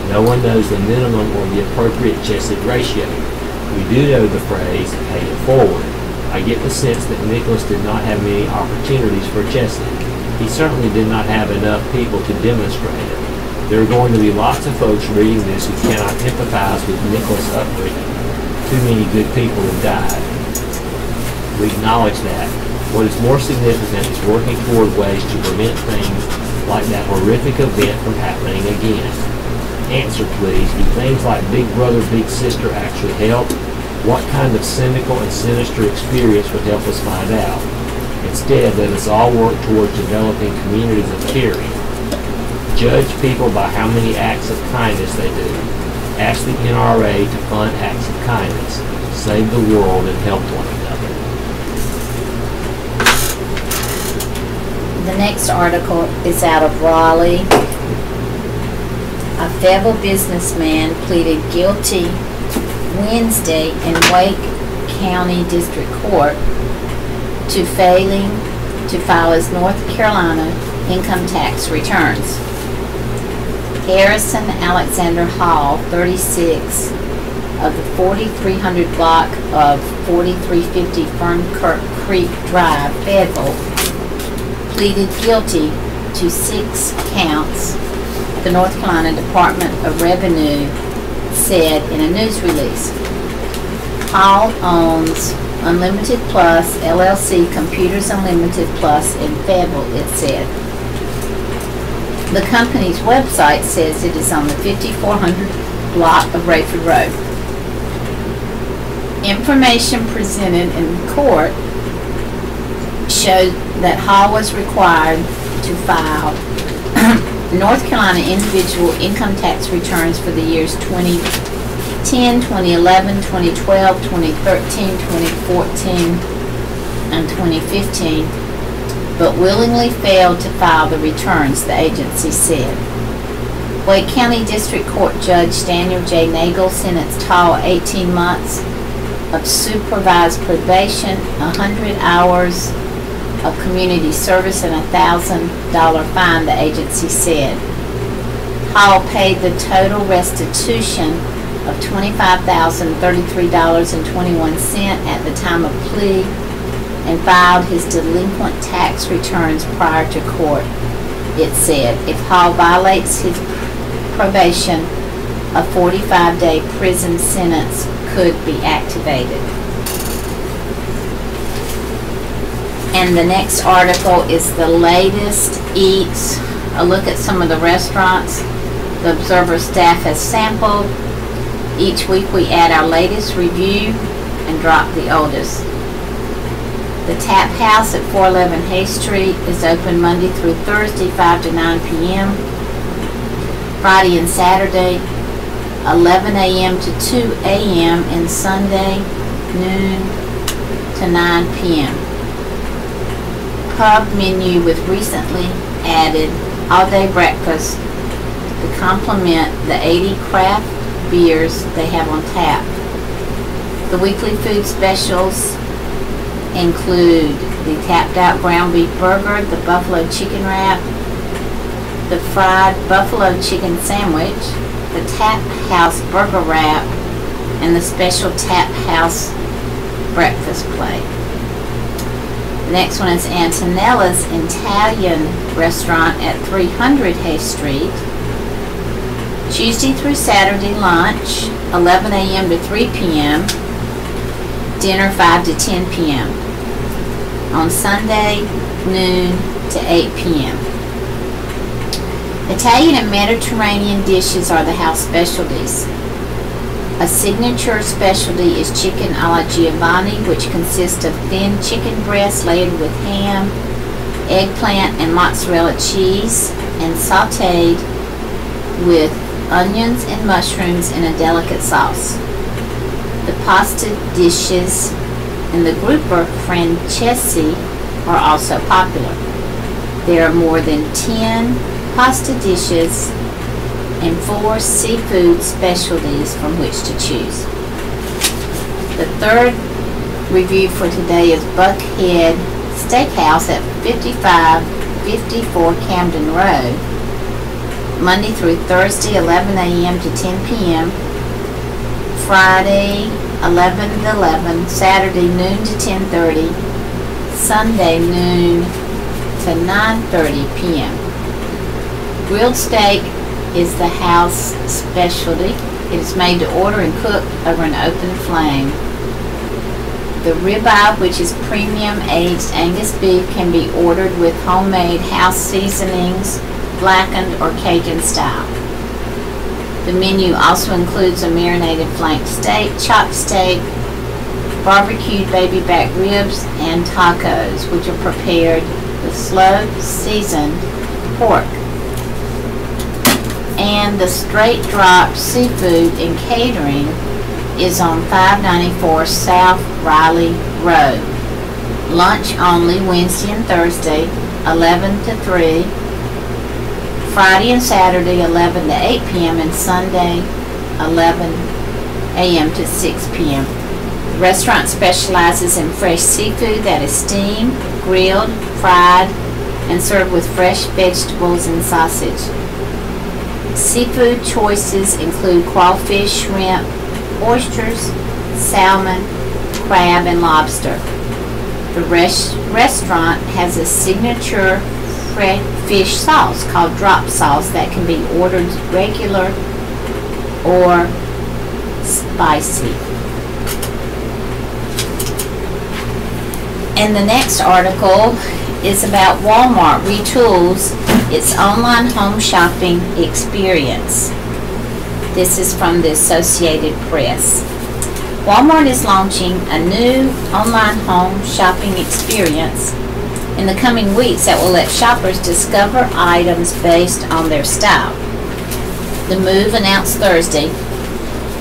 No one knows the minimum or the appropriate chesed ratio. We do know the phrase, pay it forward. I get the sense that Nicholas did not have many opportunities for chesed. He certainly did not have enough people to demonstrate it. There are going to be lots of folks reading this who cannot empathize with Nicholas' upbringing. Too many good people have died. We acknowledge that. What is more significant is working toward ways to prevent things like that horrific event from happening again. Answer, please. Do things like Big Brother, Big Sister actually help? What kind of cynical and sinister experience would help us find out? Instead, let us all work towards developing communities of caring. Judge people by how many acts of kindness they do. Ask the NRA to fund acts of kindness. Save the world and help one another. The next article is out of Raleigh. A Fayetteville businessman pleaded guilty Wednesday in Wake County District Court to failing to file his North Carolina income tax returns. Harrison Alexander Hall, 36, of the 4300 block of 4350 Fernkirk Creek Drive, Fayetteville, pleaded guilty to 6 counts, the North Carolina Department of Revenue said in a news release. Hall owns Unlimited Plus, LLC, Computers Unlimited Plus in Fayetteville, it said. The company's website says it is on the 5400 block of Rayford Road. Information presented in court showed that Hall was required to file North Carolina individual income tax returns for the years 2010, 2011, 2012, 2013, 2014, and 2015, but willingly failed to file the returns, the agency said. Wake County District Court Judge Daniel J. Nagel sentenced Hall 18 months of supervised probation, 100 hours of community service, and a $1,000 fine, the agency said. Hall paid the total restitution of $25,033.21 at the time of plea and filed his delinquent tax returns prior to court. It said if Hall violates his probation, a 45-day prison sentence could be activated. And the next article is the latest eats, a look at some of the restaurants the Observer staff has sampled. Each week we add our latest review and drop the oldest. The Tap House at 411 Hay Street is open Monday through Thursday, 5 to 9 p.m. Friday and Saturday, 11 a.m. to 2 a.m. and Sunday, noon to 9 p.m. Pub menu with recently added all-day breakfast to complement the 80 craft beers they have on tap. The weekly food specials include the tapped out ground beef burger, the buffalo chicken wrap, the fried buffalo chicken sandwich, the Tap House burger wrap, and the special Tap House breakfast plate. The next one is Antonella's Italian restaurant at 300 Hay Street. Tuesday through Saturday lunch, 11 a.m. to 3 p.m. Dinner 5 to 10 p.m. On Sunday, noon to 8 p.m. Italian and Mediterranean dishes are the house specialties. A signature specialty is chicken alla Giovanni, which consists of thin chicken breast layered with ham, eggplant, and mozzarella cheese, and sautéed with onions and mushrooms in a delicate sauce. The pasta dishes in the group are francesi, are also popular. There are more than 10 pasta dishes and 4 seafood specialties from which to choose. The third review for today is Buckhead Steakhouse at 5554 Camden Road, Monday through Thursday, 11 a.m. to 10 p.m., Friday, 11 to 11, Saturday, noon to 10:30, Sunday, noon to 9:30 p.m. Grilled steak is the house specialty. It is made to order and cooked over an open flame. The ribeye, which is premium aged Angus beef, can be ordered with homemade house seasonings, blackened or Cajun style. The menu also includes a marinated flank steak, chopped steak, barbecued baby back ribs, and tacos, which are prepared with slow seasoned pork. And the straight drop seafood and catering is on 594 South Riley Road. Lunch only Wednesday and Thursday, 11 to 3. Friday and Saturday, 11 to 8 p.m. and Sunday, 11 a.m. to 6 p.m. The restaurant specializes in fresh seafood that is steamed, grilled, fried, and served with fresh vegetables and sausage. Seafood choices include crawfish, shrimp, oysters, salmon, crab, and lobster. The restaurant has a signature fish sauce called drop sauce that can be ordered regular or spicy. And the next article is about Walmart retools its online home shopping experience. This is from the Associated Press. Walmart is launching a new online home shopping experience in the coming weeks that will let shoppers discover items based on their style. The move, announced Thursday,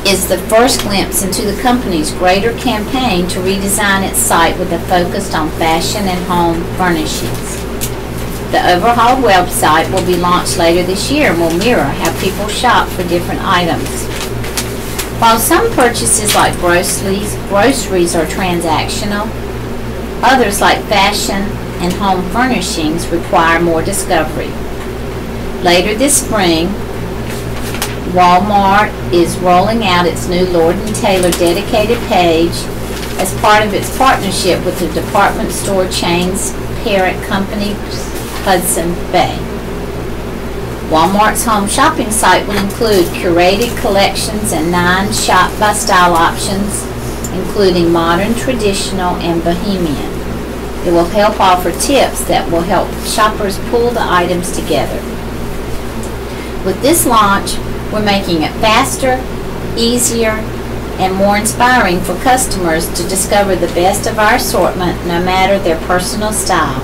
is the first glimpse into the company's greater campaign to redesign its site with a focus on fashion and home furnishings. The overhauled website will be launched later this year and will mirror how people shop for different items. While some purchases like groceries are transactional, others like fashion and home furnishings require more discovery. Later this spring, Walmart is rolling out its new Lord & Taylor dedicated page as part of its partnership with the department store chain's parent company, Hudson Bay. Walmart's home shopping site will include curated collections and 9 shop-by-style options, including modern, traditional, and bohemian. It will help offer tips that will help shoppers pull the items together. With this launch, we're making it faster, easier, and more inspiring for customers to discover the best of our assortment no matter their personal style.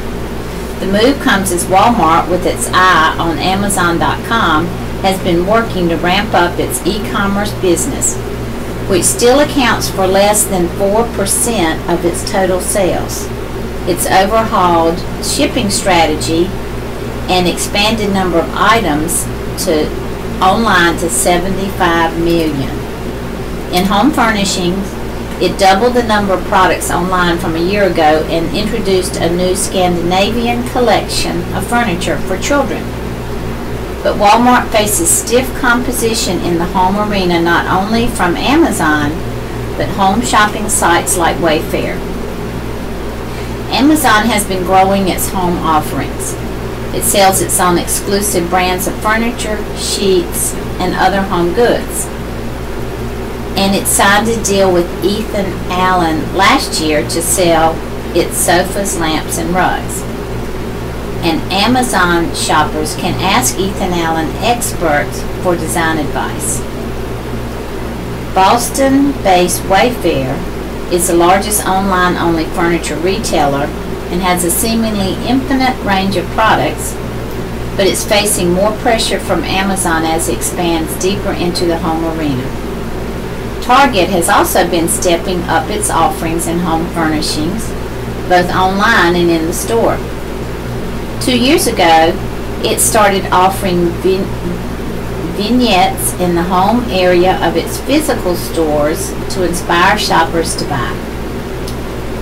The move comes as Walmart, with its eye on Amazon.com, has been working to ramp up its e-commerce business, which still accounts for less than 4% of its total sales. Its overhauled shipping strategy and expanded number of items online to 75 million. In home furnishings, it doubled the number of products online from a year ago and introduced a new Scandinavian collection of furniture for children. But Walmart faces stiff competition in the home arena, not only from Amazon, but home shopping sites like Wayfair. Amazon has been growing its home offerings. It sells its own exclusive brands of furniture, sheets, and other home goods. And it signed a deal with Ethan Allen last year to sell its sofas, lamps, and rugs. And Amazon shoppers can ask Ethan Allen experts for design advice. Boston-based Wayfair is the largest online-only furniture retailer and has a seemingly infinite range of products, but it's facing more pressure from Amazon as it expands deeper into the home arena. Target has also been stepping up its offerings in home furnishings, both online and in the store. 2 years ago, it started offering vignettes in the home area of its physical stores to inspire shoppers to buy.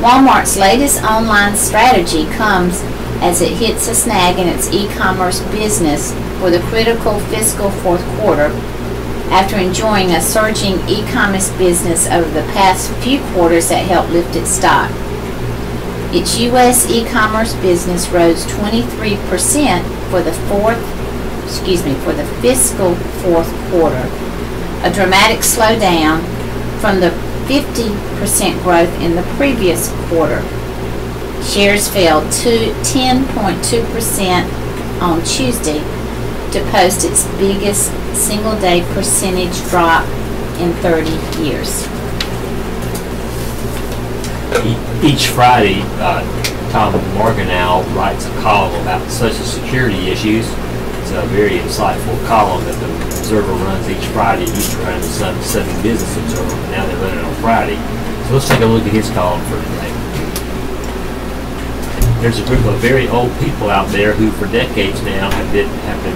Walmart's latest online strategy comes as it hits a snag in its e-commerce business for the critical fiscal fourth quarter after enjoying a surging e-commerce business over the past few quarters that helped lift its stock. Its U.S. e-commerce business rose 23% for the fiscal fourth quarter, a dramatic slowdown from the 50% growth in the previous quarter. Shares fell to 10.2% on Tuesday to post its biggest single-day percentage drop in 30 years. Each Friday, Tom Morganow writes a column about Social Security issues. It's a very insightful column that the Observer runs each Friday. It used to run the Sunday Business Observer, but now they run it on Friday. So let's take a look at his column for today. There's a group of very old people out there who for decades now have been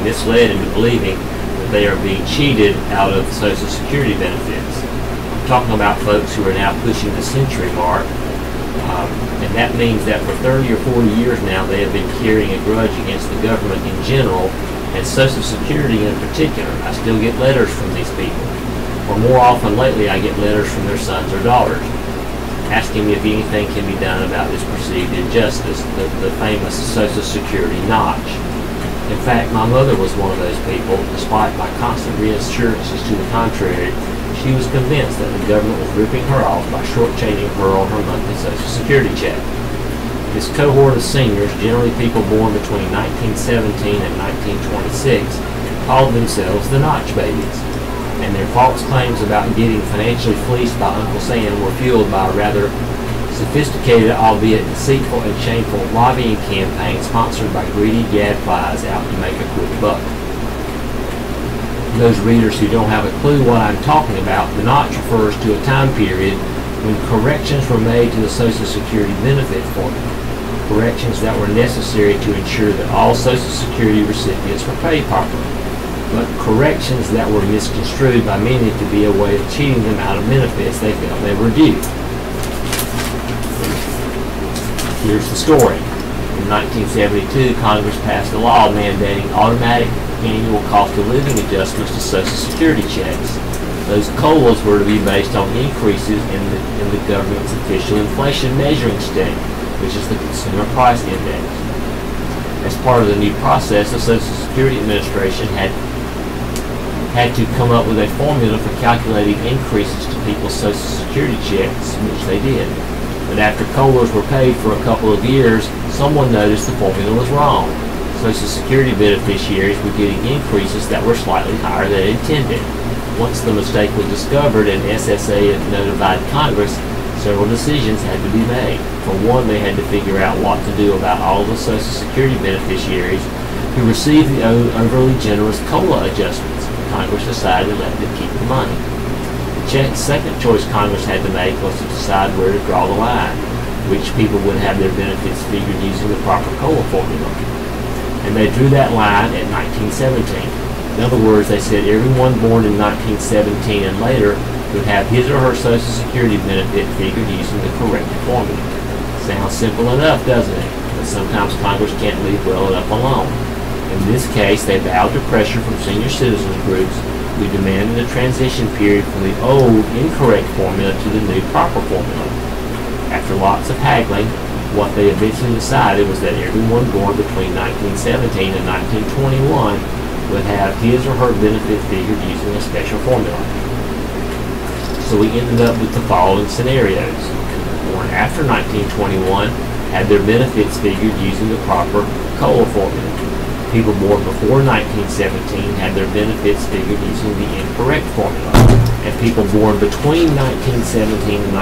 misled into believing that they are being cheated out of Social Security benefits. I'm talking about folks who are now pushing the century mark. And that means that for 30 or 40 years now they have been carrying a grudge against the government in general and Social Security in particular. I still get letters from these people. Or more often lately I get letters from their sons or daughters asking me if anything can be done about this perceived injustice, the famous Social Security notch. In fact, my mother was one of those people. Despite my constant reassurances to the contrary, she was convinced that the government was ripping her off by shortchanging her on her monthly Social Security check. This cohort of seniors, generally people born between 1917 and 1926, called themselves the Notch Babies, and their false claims about getting financially fleeced by Uncle Sam were fueled by a rather sophisticated, albeit deceitful and shameful, lobbying campaign sponsored by greedy gadflies out to make a quick buck. Those readers who don't have a clue what I'm talking about, the notch refers to a time period when corrections were made to the Social Security benefit formula, corrections that were necessary to ensure that all Social Security recipients were paid properly, but corrections that were misconstrued by many to be a way of cheating them out of benefits they felt they were due. Here's the story. In 1972, Congress passed a law mandating automatic annual cost of living adjustments to Social Security checks. Those COLAs were to be based on increases in the government's official inflation measuring stick, which is the Consumer Price Index. As part of the new process, the Social Security Administration had to come up with a formula for calculating increases to people's Social Security checks, which they did. But after COLAs were paid for a couple of years, someone noticed the formula was wrong. Social Security beneficiaries were getting increases that were slightly higher than intended. Once the mistake was discovered and SSA had notified Congress, several decisions had to be made. For one, they had to figure out what to do about all the Social Security beneficiaries who received the overly generous COLA adjustments. Congress decided to let them keep the money. The second choice Congress had to make was to decide where to draw the line, which people would have their benefits figured using the proper COLA formula. And they drew that line at 1917. In other words, they said everyone born in 1917 and later would have his or her Social Security benefit figured using the correct formula. Sounds simple enough, doesn't it? But sometimes Congress can't leave well enough alone. In this case, they bowed to pressure from senior citizens groups who demanded a transition period from the old, incorrect formula to the new, proper formula. After lots of haggling, what they eventually decided was that everyone born between 1917 and 1921 would have his or her benefit figured using a special formula. So we ended up with the following scenarios. People born after 1921 had their benefits figured using the proper COLA formula. People born before 1917 had their benefits figured using the incorrect formula. And people born between 1917 and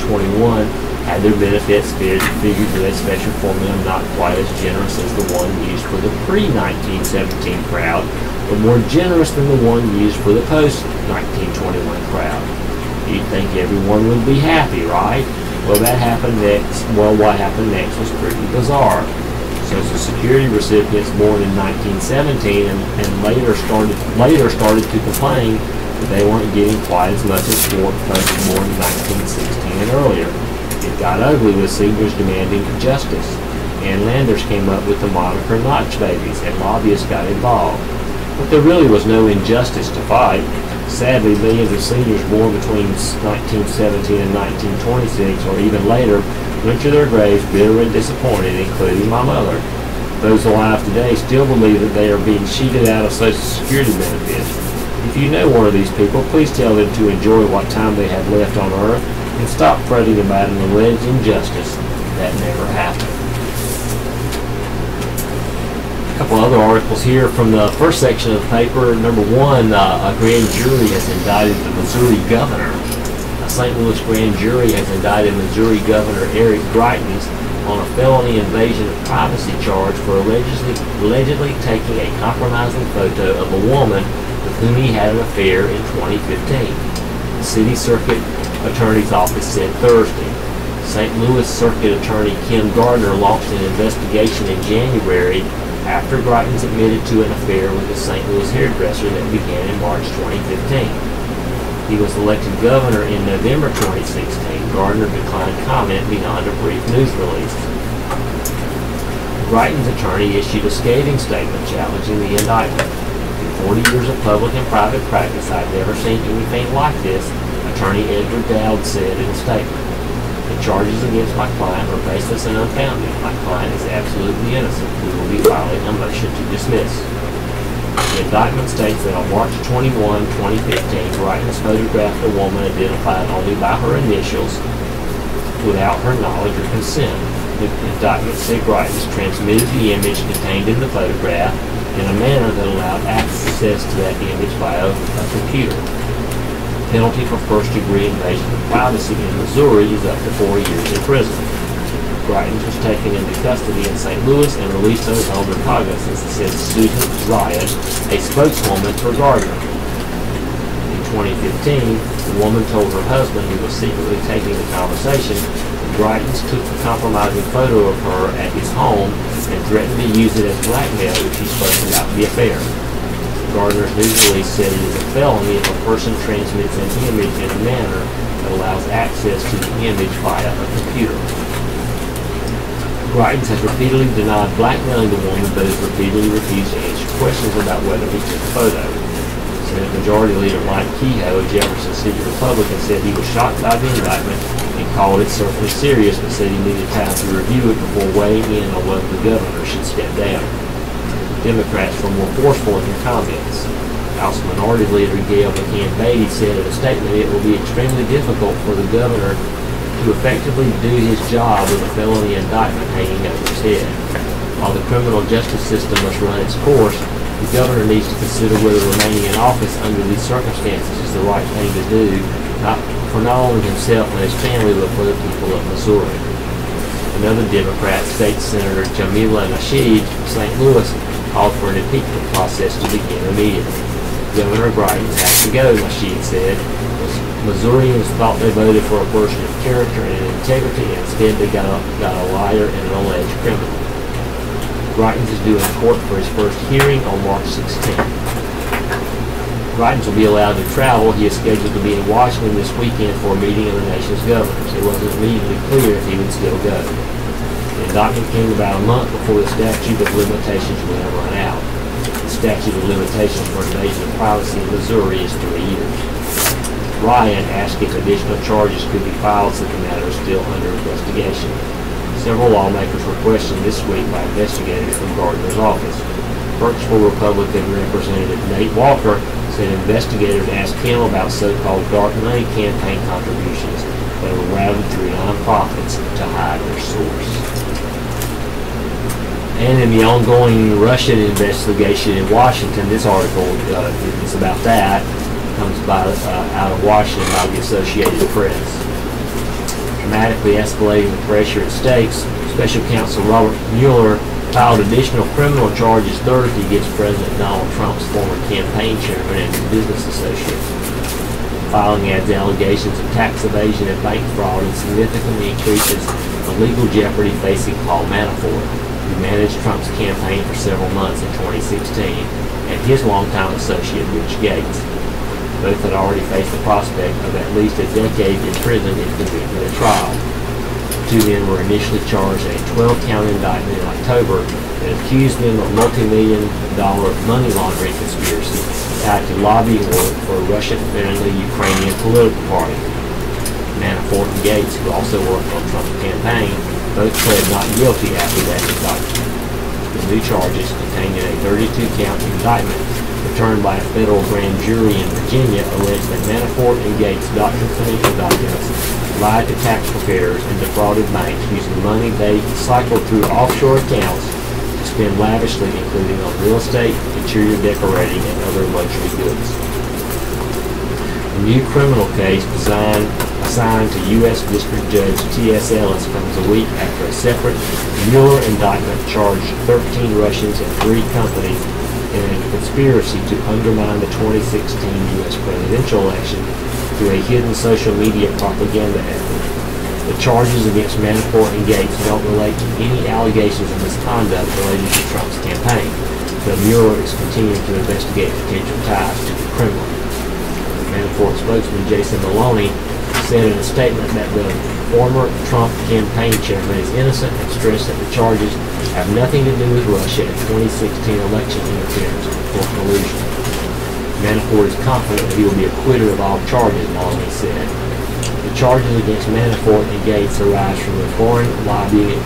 1921 had their benefits figured with a special formula not quite as generous as the one used for the pre-1917 crowd, but more generous than the one used for the post-1921 crowd. You'd think everyone would be happy, right? Well, that happened next. Well, what happened next was pretty bizarre. Social Security recipients born in 1917 and later started to complain that they weren't getting quite as much as folks born in 1916 and earlier. It got ugly with seniors demanding justice, and Landers came up with the moniker Notch Babies, and lobbyists got involved. But there really was no injustice to fight. Sadly, millions of seniors born between 1917 and 1926, or even later, went to their graves bitter and disappointed, including my mother. Those alive today still believe that they are being cheated out of Social Security benefits. If you know one of these people, please tell them to enjoy what time they have left on earth and stop fretting about an alleged injustice that never happened. A couple other articles here from the first section of the paper. Number one, a grand jury has indicted the Missouri governor. A St. Louis grand jury has indicted Missouri Governor Eric Greitens on a felony invasion of privacy charge for allegedly taking a compromising photo of a woman with whom he had an affair in 2015. The city circuit attorney's office said Thursday. St. Louis Circuit Attorney Kim Gardner launched an investigation in January after Greitens admitted to an affair with a St. Louis hairdresser that began in March 2015. He was elected governor in November 2016. Gardner declined comment beyond a brief news release. Greitens' attorney issued a scathing statement challenging the indictment. In 40 years of public and private practice, I've never seen anything like this, Attorney Edward Dowd said in a statement. The charges against my client are baseless and unfounded. My client is absolutely innocent. We will be filing a motion to dismiss. The indictment states that on March 21, 2015, Greitens photographed a woman identified only by her initials without her knowledge or consent. The indictment said Greitens transmitted the image contained in the photograph in a manner that allowed access to that image via a computer. The penalty for first-degree invasion of privacy in Missouri is up to 4 years in prison. Greitens was taken into custody in St. Louis and released on his own recognizance, said Susan Ryan, a spokeswoman for Gardner. In 2015, the woman told her husband, who was secretly taking the conversation, that Greitens took a compromising photo of her at his home and threatened to use it as blackmail if she spoke about the affair. Gardner's news release said it is a felony if a person transmits an image in a manner that allows access to the image via a computer. Greitens has repeatedly denied blackmailing the woman, but has repeatedly refused to answer questions about whether he took the photo. Senate Majority Leader Mike Kehoe, a Jefferson City Republican, said he was shocked by the indictment and called it certainly serious, but said he needed time to review it before weighing in on whether the governor should step down. Democrats were more forceful in their comments. House Minority Leader Gail McCann Beatty said in a statement it will be extremely difficult for the governor to effectively do his job with a felony indictment hanging over his head. While the criminal justice system must run its course, the governor needs to consider whether remaining in office under these circumstances is the right thing to do, not only himself and his family, but for the people of Missouri. Another Democrat, State Senator Jamila Nasheed from St. Louis, called for an impeachment process to begin immediately. Governor Greitens has to go, Nasheed said. Missourians thought they voted for a person of character and integrity, and instead they got a liar and an alleged criminal. Greitens is due in court for his first hearing on March 16th. Greitens will be allowed to travel. He is scheduled to be in Washington this weekend for a meeting of the nation's governors. It wasn't immediately clear if he would still go. The indictment came about a month before the statute of limitations would have run out. The statute of limitations for invasion of privacy in Missouri is 3 years. Ryan asked if additional charges could be filed since the matter is still under investigation. Several lawmakers were questioned this week by investigators from Gardner's office. Burkesville Republican Representative Nate Walker said investigators asked him about so-called dark money campaign contributions that were routed through nonprofits to hide their source. And in the ongoing Russian investigation in Washington, this article is about that. Comes out of Washington by the Associated Press. Dramatically escalating the pressure at stakes, Special Counsel Robert Mueller filed additional criminal charges Thursday against President Donald Trump's former campaign chairman and his business associates. filing adds allegations of tax evasion and bank fraud and significantly increases the legal jeopardy facing Paul Manafort, who managed Trump's campaign for several months in 2016, and his longtime associate Rich Gates. Both had already faced the prospect of at least a decade in prison if convicted at trial. The two men were initially charged in a 12-count indictment in October that accused them of multi-million-dollar money laundering conspiracy tied to lobbying work for a Russian-friendly Ukrainian political party. Manafort and Gates, who also worked on Trump's campaign, both pled not guilty after that indictment. The new charges, contained in a 32-count indictment returned by a federal grand jury in Virginia, allege that Manafort and Gates doctored financial documents, lied to tax preparers, and defrauded banks using money they cycled through offshore accounts to spend lavishly, including on real estate, interior decorating, and other luxury goods. A new criminal case assigned to U.S. District Judge T.S. Ellis comes a week after a separate Mueller indictment charged 13 Russians and 3 companies in a conspiracy to undermine the 2016 U.S. presidential election through a hidden social media propaganda effort. The charges against Manafort and Gates don't relate to any allegations of misconduct related to Trump's campaign, but Mueller is continuing to investigate potential ties to the Kremlin. Manafort spokesman Jason Maloney said in a statement that the former Trump campaign chairman is innocent and stressed that the charges have nothing to do with Russia and 2016 election interference or collusion. Manafort is confident that he will be acquitted of all charges, Maloney said. The charges against Manafort and Gates arise from the foreign lobbying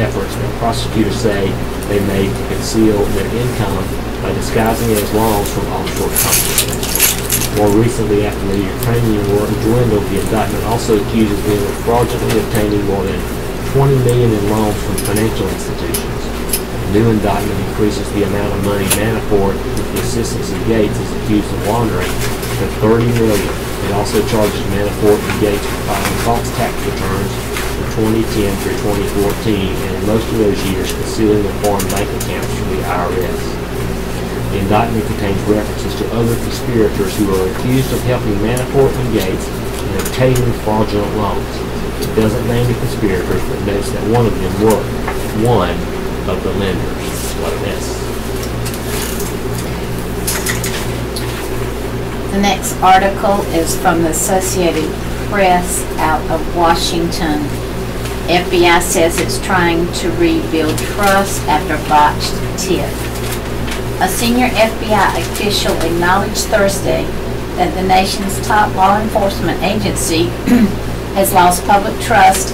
efforts that prosecutors say they made to conceal their income by disguising it as loans from offshore companies. More recently, after the Ukrainian war dwindled, the indictment also accuses them of fraudulently obtaining more than $20 million in loans from financial institutions. The new indictment increases the amount of money Manafort, with the assistance of Gates, is accused of laundering to $30 million. It also charges Manafort and Gates with filing false tax returns from 2010 through 2014, and in most of those years concealing the foreign bank accounts from the IRS. The indictment contains references to other conspirators who are accused of helping Manafort and Gates in obtaining fraudulent loans. It doesn't name the conspirators, but notes that one of them were one of the lenders. What a mess. The next article is from the Associated Press out of Washington. FBI says it's trying to rebuild trust after botched tip. A senior FBI official acknowledged Thursday that the nation's top law enforcement agency has lost public trust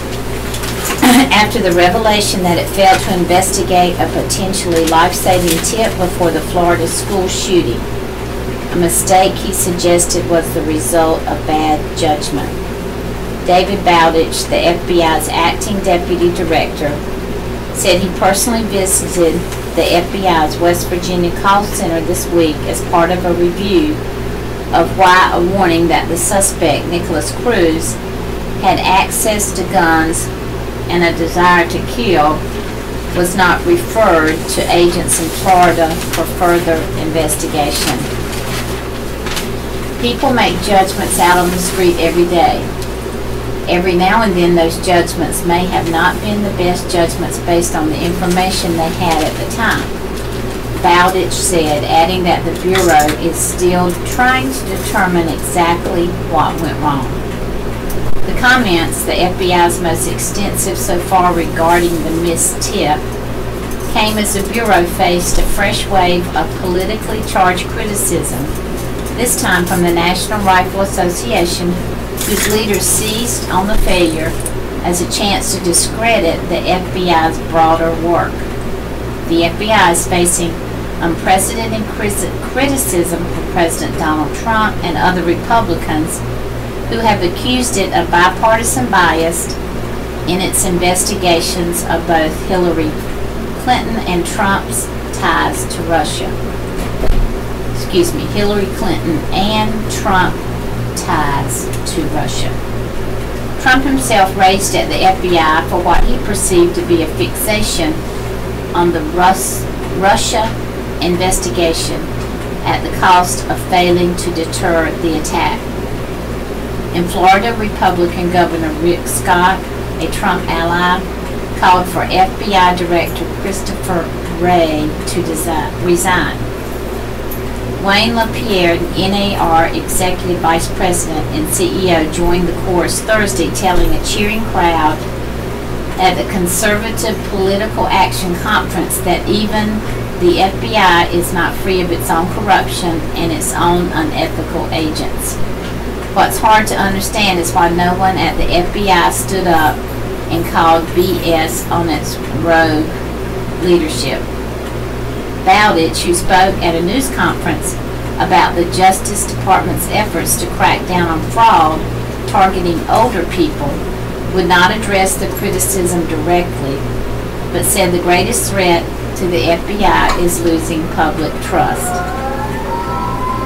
after the revelation that it failed to investigate a potentially life-saving tip before the Florida school shooting. A mistake, he suggested, was the result of bad judgment. David Bowditch, the FBI's acting deputy director, said he personally visited the FBI's West Virginia call center this week as part of a review of why a warning that the suspect, Nicholas Cruz, had access to guns and a desire to kill was not referred to agents in Florida for further investigation. People make judgments out on the street every day. Every now and then those judgments may have not been the best judgments based on the information they had at the time, Bowditch said, adding that the Bureau is still trying to determine exactly what went wrong. The comments, the FBI's most extensive so far regarding the missed tip, came as the Bureau faced a fresh wave of politically charged criticism, this time from the National Rifle Association, whose leaders seized on the failure as a chance to discredit the FBI's broader work. The FBI is facing unprecedented criticism from President Donald Trump and other Republicans who have accused it of bipartisan bias in its investigations of both Hillary Clinton and Trump's ties to Russia. Hillary Clinton and Trump ties to Russia. Trump himself raged at the FBI for what he perceived to be a fixation on the Russia investigation at the cost of failing to deter the attack. In Florida, Republican Governor Rick Scott, a Trump ally, called for FBI Director Christopher Wray to resign. Wayne LaPierre, NAR Executive Vice President and CEO, joined the chorus Thursday, telling a cheering crowd at the Conservative Political Action Conference that even the FBI is not free of its own corruption and its own unethical agents. What's hard to understand is why no one at the FBI stood up and called BS on its rogue leadership. Bowditch, who spoke at a news conference about the Justice Department's efforts to crack down on fraud targeting older people, would not address the criticism directly, but said the greatest threat to the FBI is losing public trust.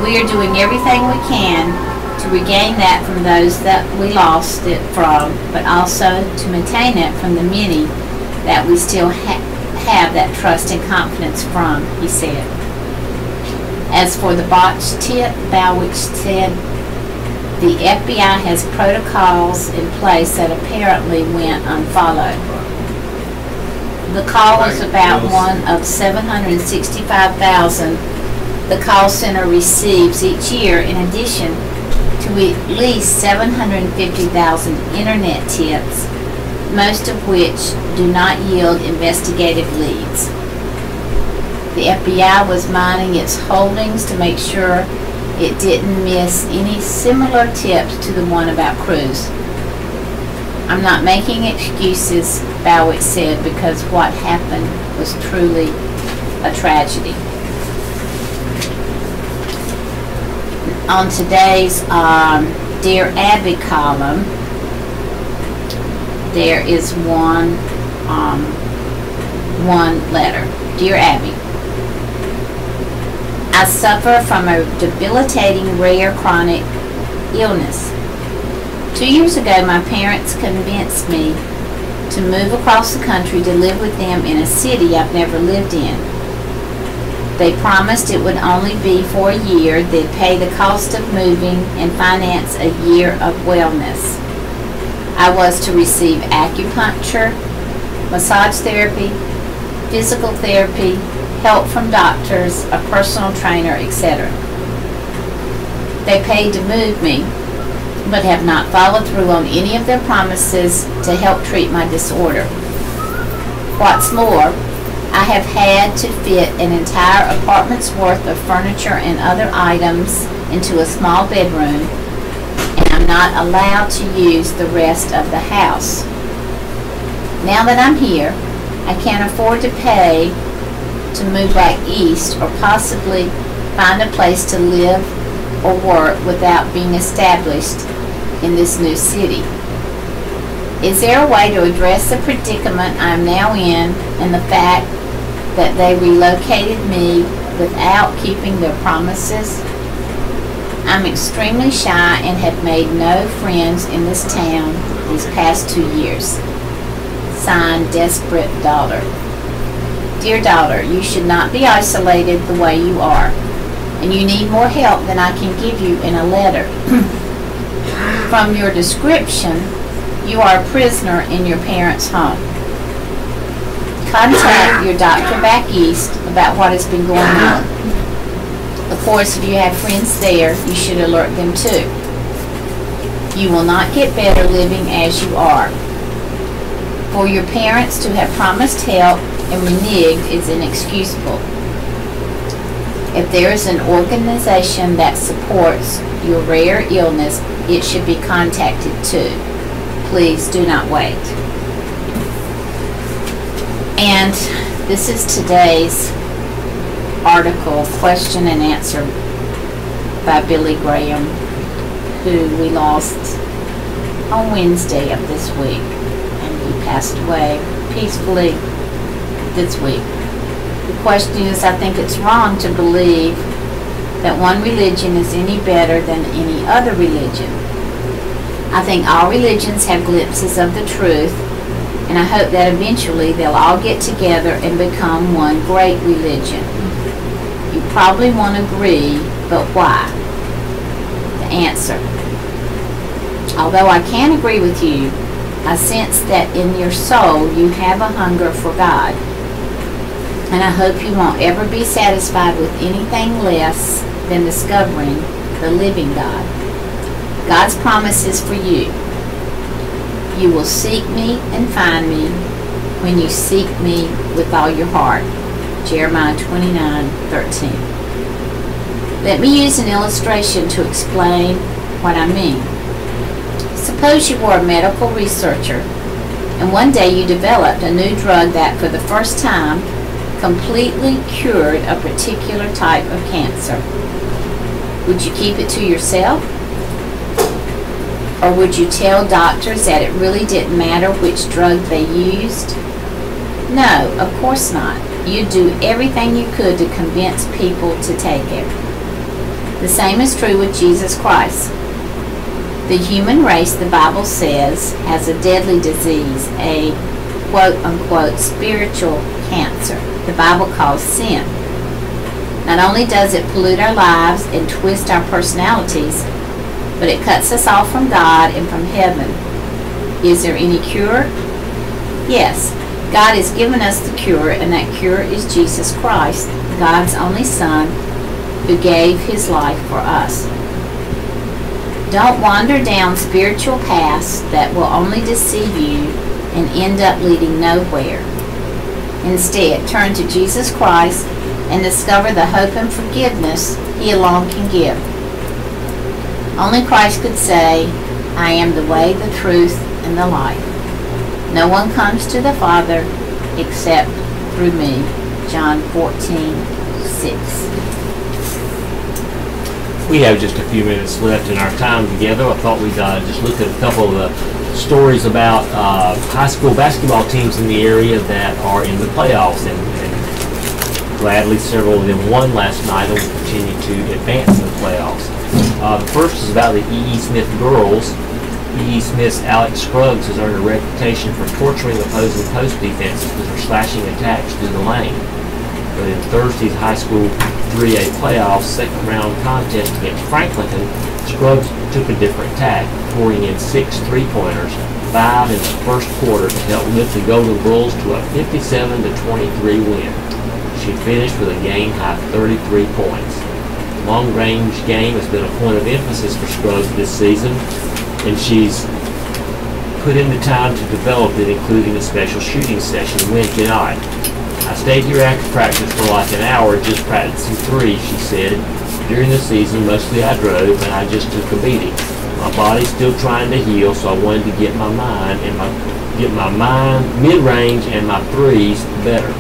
We are doing everything we can to regain that from those that we lost it from, but also to maintain it from the many that we still have that trust and confidence from, he said. As for the botched tip, Bowditch said the FBI has protocols in place that apparently went unfollowed. The call was about one of 765,000 the call center receives each year, in addition to at least 750,000 internet tips, most of which do not yield investigative leads. The FBI was mining its holdings to make sure it didn't miss any similar tips to the one about Cruz. I'm not making excuses, Bowditch said, because what happened was truly a tragedy. On today's Dear Abby column, there is one letter. Dear Abby, I suffer from a debilitating rare chronic illness. 2 years ago, my parents convinced me to move across the country to live with them in a city I've never lived in. They promised it would only be for a year. They'd pay the cost of moving and finance a year of wellness. I was to receive acupuncture, massage therapy, physical therapy, help from doctors, a personal trainer, etc. They paid to move me, but have not followed through on any of their promises to help treat my disorder. What's more, I have had to fit an entire apartment's worth of furniture and other items into a small bedroom, and I'm not allowed to use the rest of the house. Now that I'm here, I can't afford to pay to move back east or possibly find a place to live or work without being established in this new city. Is there a way to address the predicament I'm now in and the fact that they relocated me without keeping their promises? I'm extremely shy and have made no friends in this town these past 2 years. Signed, Desperate Daughter. Dear daughter, you should not be isolated the way you are, and you need more help than I can give you in a letter. From your description, you are a prisoner in your parents' home. Contact your doctor back east about what has been going on. Of course, if you have friends there, you should alert them too. You will not get better living as you are. For your parents to have promised help and reneged is inexcusable. If there is an organization that supports your rare illness, it should be contacted too. Please do not wait. And this is today's article, question and answer by Billy Graham, who we lost on Wednesday of this week, and he passed away peacefully this week. The question is, I think it's wrong to believe that one religion is any better than any other religion. I think all religions have glimpses of the truth, and I hope that eventually they'll all get together and become one great religion. You probably won't agree, but why? The answer. Although I can agree with you, I sense that in your soul you have a hunger for God. And I hope you won't ever be satisfied with anything less than discovering the living God. God's promise is for you. You will seek me and find me when you seek me with all your heart. Jeremiah 29:13. Let me use an illustration to explain what I mean. Suppose you were a medical researcher and one day you developed a new drug that for the first time completely cured a particular type of cancer. Would you keep it to yourself? Or would you tell doctors that it really didn't matter which drug they used? No, of course not. You'd do everything you could to convince people to take it. The same is true with Jesus Christ. The human race, the Bible says, has a deadly disease, a quote-unquote spiritual cancer. The Bible calls sin. Not only does it pollute our lives and twist our personalities, but it cuts us off from God and from heaven. Is there any cure? Yes, God has given us the cure, and that cure is Jesus Christ, God's only Son, who gave his life for us. Don't wander down spiritual paths that will only deceive you and end up leading nowhere. Instead, turn to Jesus Christ and discover the hope and forgiveness he alone can give. Only Christ could say, I am the way, the truth, and the life. No one comes to the Father except through me. John 14:6. We have just a few minutes left in our time together. I thought we'd just look at a couple of the stories about high school basketball teams in the area that are in the playoffs, and gladly several of them won last night and will continue to advance in the playoffs. The first is about the E.E. Smith girls. E.E. Smith's Alex Scruggs has earned a reputation for torturing opposing post defenses with her slashing attacks through the lane. But in Thursday's high school 3A playoffs second round contest against Franklinton, Scruggs took a different tack, pouring in 6 3-pointers, 5 in the first quarter to help lift the Golden Bulls to a 57-23 win. She finished with a game-high 33 points. The long-range game has been a point of emphasis for Scruggs this season, and she's put in the time to develop it, including a special shooting session Wednesday night. I stayed here after practice for like an hour just practicing threes, she said. During the season, mostly I drove and I just took a beating. My body's still trying to heal, so I wanted to get my mind mid-range and my threes better.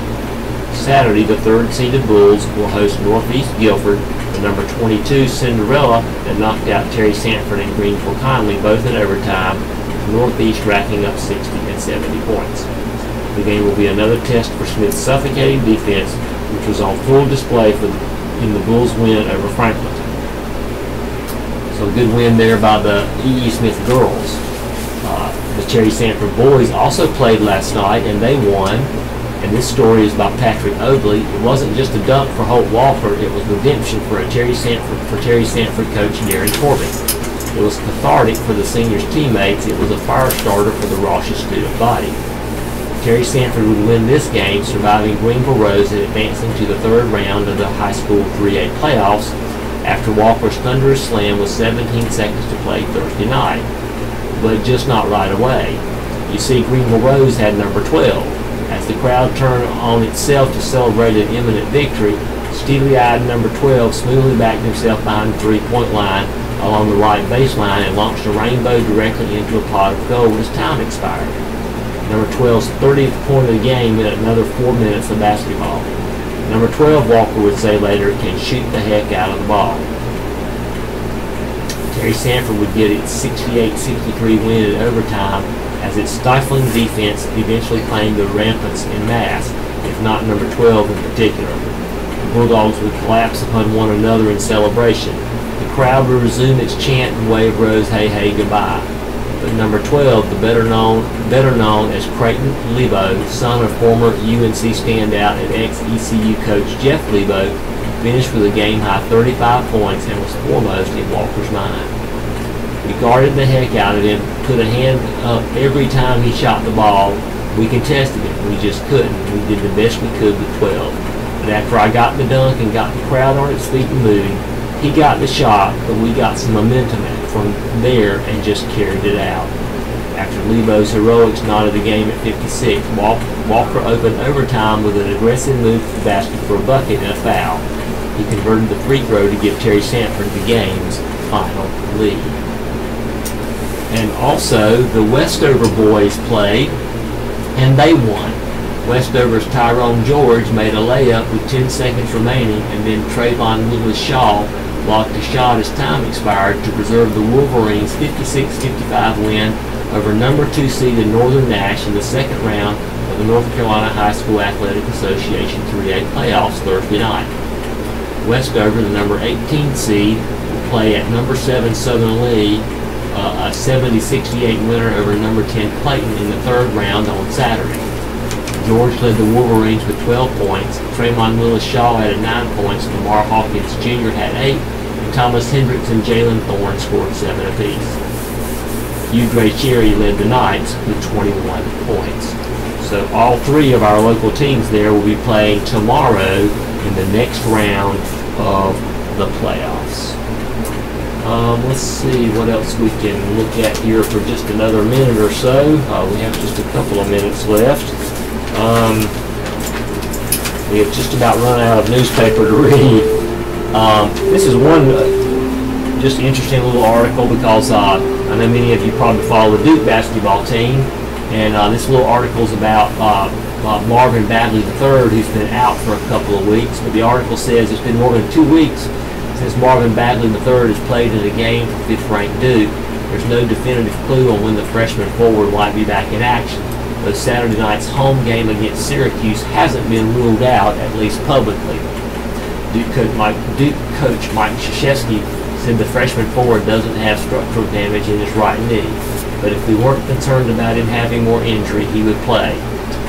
Saturday, the third-seeded Bulls will host Northeast Guilford, the number 22 Cinderella that knocked out Terry Sanford and Greenville Conley, both in overtime, with Northeast racking up 60 and 70 points. The game will be another test for Smith's suffocating defense, which was on full display in the Bulls' win over Franklin. So a good win there by the E.E. Smith girls. The Terry Sanford boys also played last night, and they won. And this story is by Patrick Oakley. It wasn't just a dunk for Holt Walker, it was redemption for Terry Sanford coach Darren Corbin. It was cathartic for the seniors' teammates. It was a fire starter for the raucous student body. Terry Sanford would win this game, surviving Greenville Rose and advancing to the third round of the high school 3A playoffs after Walker's thunderous slam with 17 seconds to play Thursday night. But just not right away. You see, Greenville Rose had number 12. As the crowd turned on itself to celebrate an imminent victory, steely-eyed number 12 smoothly backed himself behind the three-point line along the right baseline and launched a rainbow directly into a pot of gold as time expired. Number 12's 30th point of the game meant another 4 minutes of basketball. Number 12, Walker would say later, can shoot the heck out of the ball. Terry Sanford would get its 68-63 win in overtime as its stifling defense eventually claimed the rampants en masse, if not number 12 in particular. The Bulldogs would collapse upon one another in celebration. The crowd would resume its chant and wave Rose hey hey goodbye. But number 12, the better known as Creighton Lebo, son of former UNC standout and ex-ECU coach Jeff Lebo, finished with a game-high 35 points and was foremost in Walker's mind. We guarded the heck out of him, put a hand up every time he shot the ball. We contested him. We just couldn't. We did the best we could with 12. But after I got the dunk and got the crowd on its feet and moving, he got the shot, but we got some momentum from there and just carried it out. After Lebo's heroics knotted the game at 56, Walker opened overtime with an aggressive move to the basket for a bucket and a foul. He converted the free throw to give Terry Sanford the game's final lead. And also, the Westover boys played, and they won. Westover's Tyrone George made a layup with 10 seconds remaining, and then Trayvon Willis-Shaw blocked a shot as time expired to preserve the Wolverines' 56-55 win over number 2 seeded Northern Nash in the second round of the North Carolina High School Athletic Association 3A playoffs Thursday night. Westover, the number 18 seed, will play at number 7 Southern Lee, a 70-68 winner over number 10 Clayton in the third round on Saturday. George led the Wolverines with 12 points. Trayvon Willis-Shaw added 9 points. Lamar Hawkins Jr. had 8. And Thomas Hendricks and Jalen Thorne scored 7 apiece. Hugh Gray Cherry led the Knights with 21 points. So all 3 of our local teams there will be playing tomorrow in the next round of the playoffs. Let's see what else we can look at here for just another minute or so. We have just a couple of minutes left. We have just about run out of newspaper to read. This is one just interesting little article because I know many of you probably follow the Duke basketball team, and this little article is about Marvin Bagley III, who's been out for a couple of weeks. But the article says it's been more than 2 weeks since Marvin Bagley III has played in a game for 5th-ranked Duke. There's no definitive clue on when the freshman forward might be back in action. Though Saturday night's home game against Syracuse hasn't been ruled out, at least publicly. Duke coach Mike Krzyzewski said the freshman forward doesn't have structural damage in his right knee, but if we weren't concerned about him having more injury, he would play.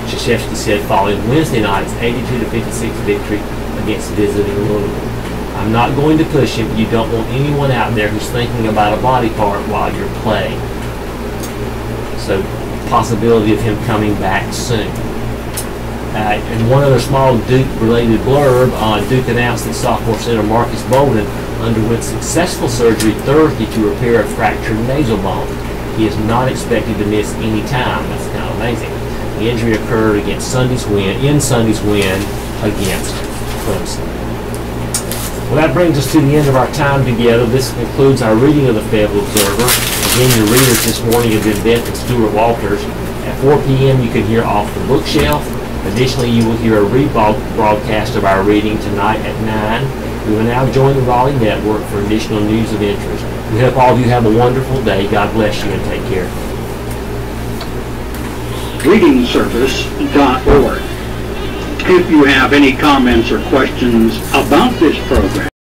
Krzyzewski said following Wednesday night's 82-56 victory against visiting Louisville. I'm not going to push him. You don't want anyone out there who's thinking about a body part while you're playing. So, possibility of him coming back soon. And one other small Duke-related blurb, Duke announced that sophomore center Marcus Bolden underwent successful surgery Thursday to repair a fractured nasal bone. He is not expected to miss any time. That's kind of amazing. The injury occurred in Sunday's win against Clemson. Well, that brings us to the end of our time together. This concludes our reading of the Fayettville Observer. Again, your readers this morning have been Beth and Stuart Walters. At 4 p.m. you can hear Off the Bookshelf. Additionally, you will hear a rebroadcast of our reading tonight at 9. We will now join the Raleigh Network for additional news of interest. We hope all of you have a wonderful day. God bless you and take care. readingservice.org. If you have any comments or questions about this program,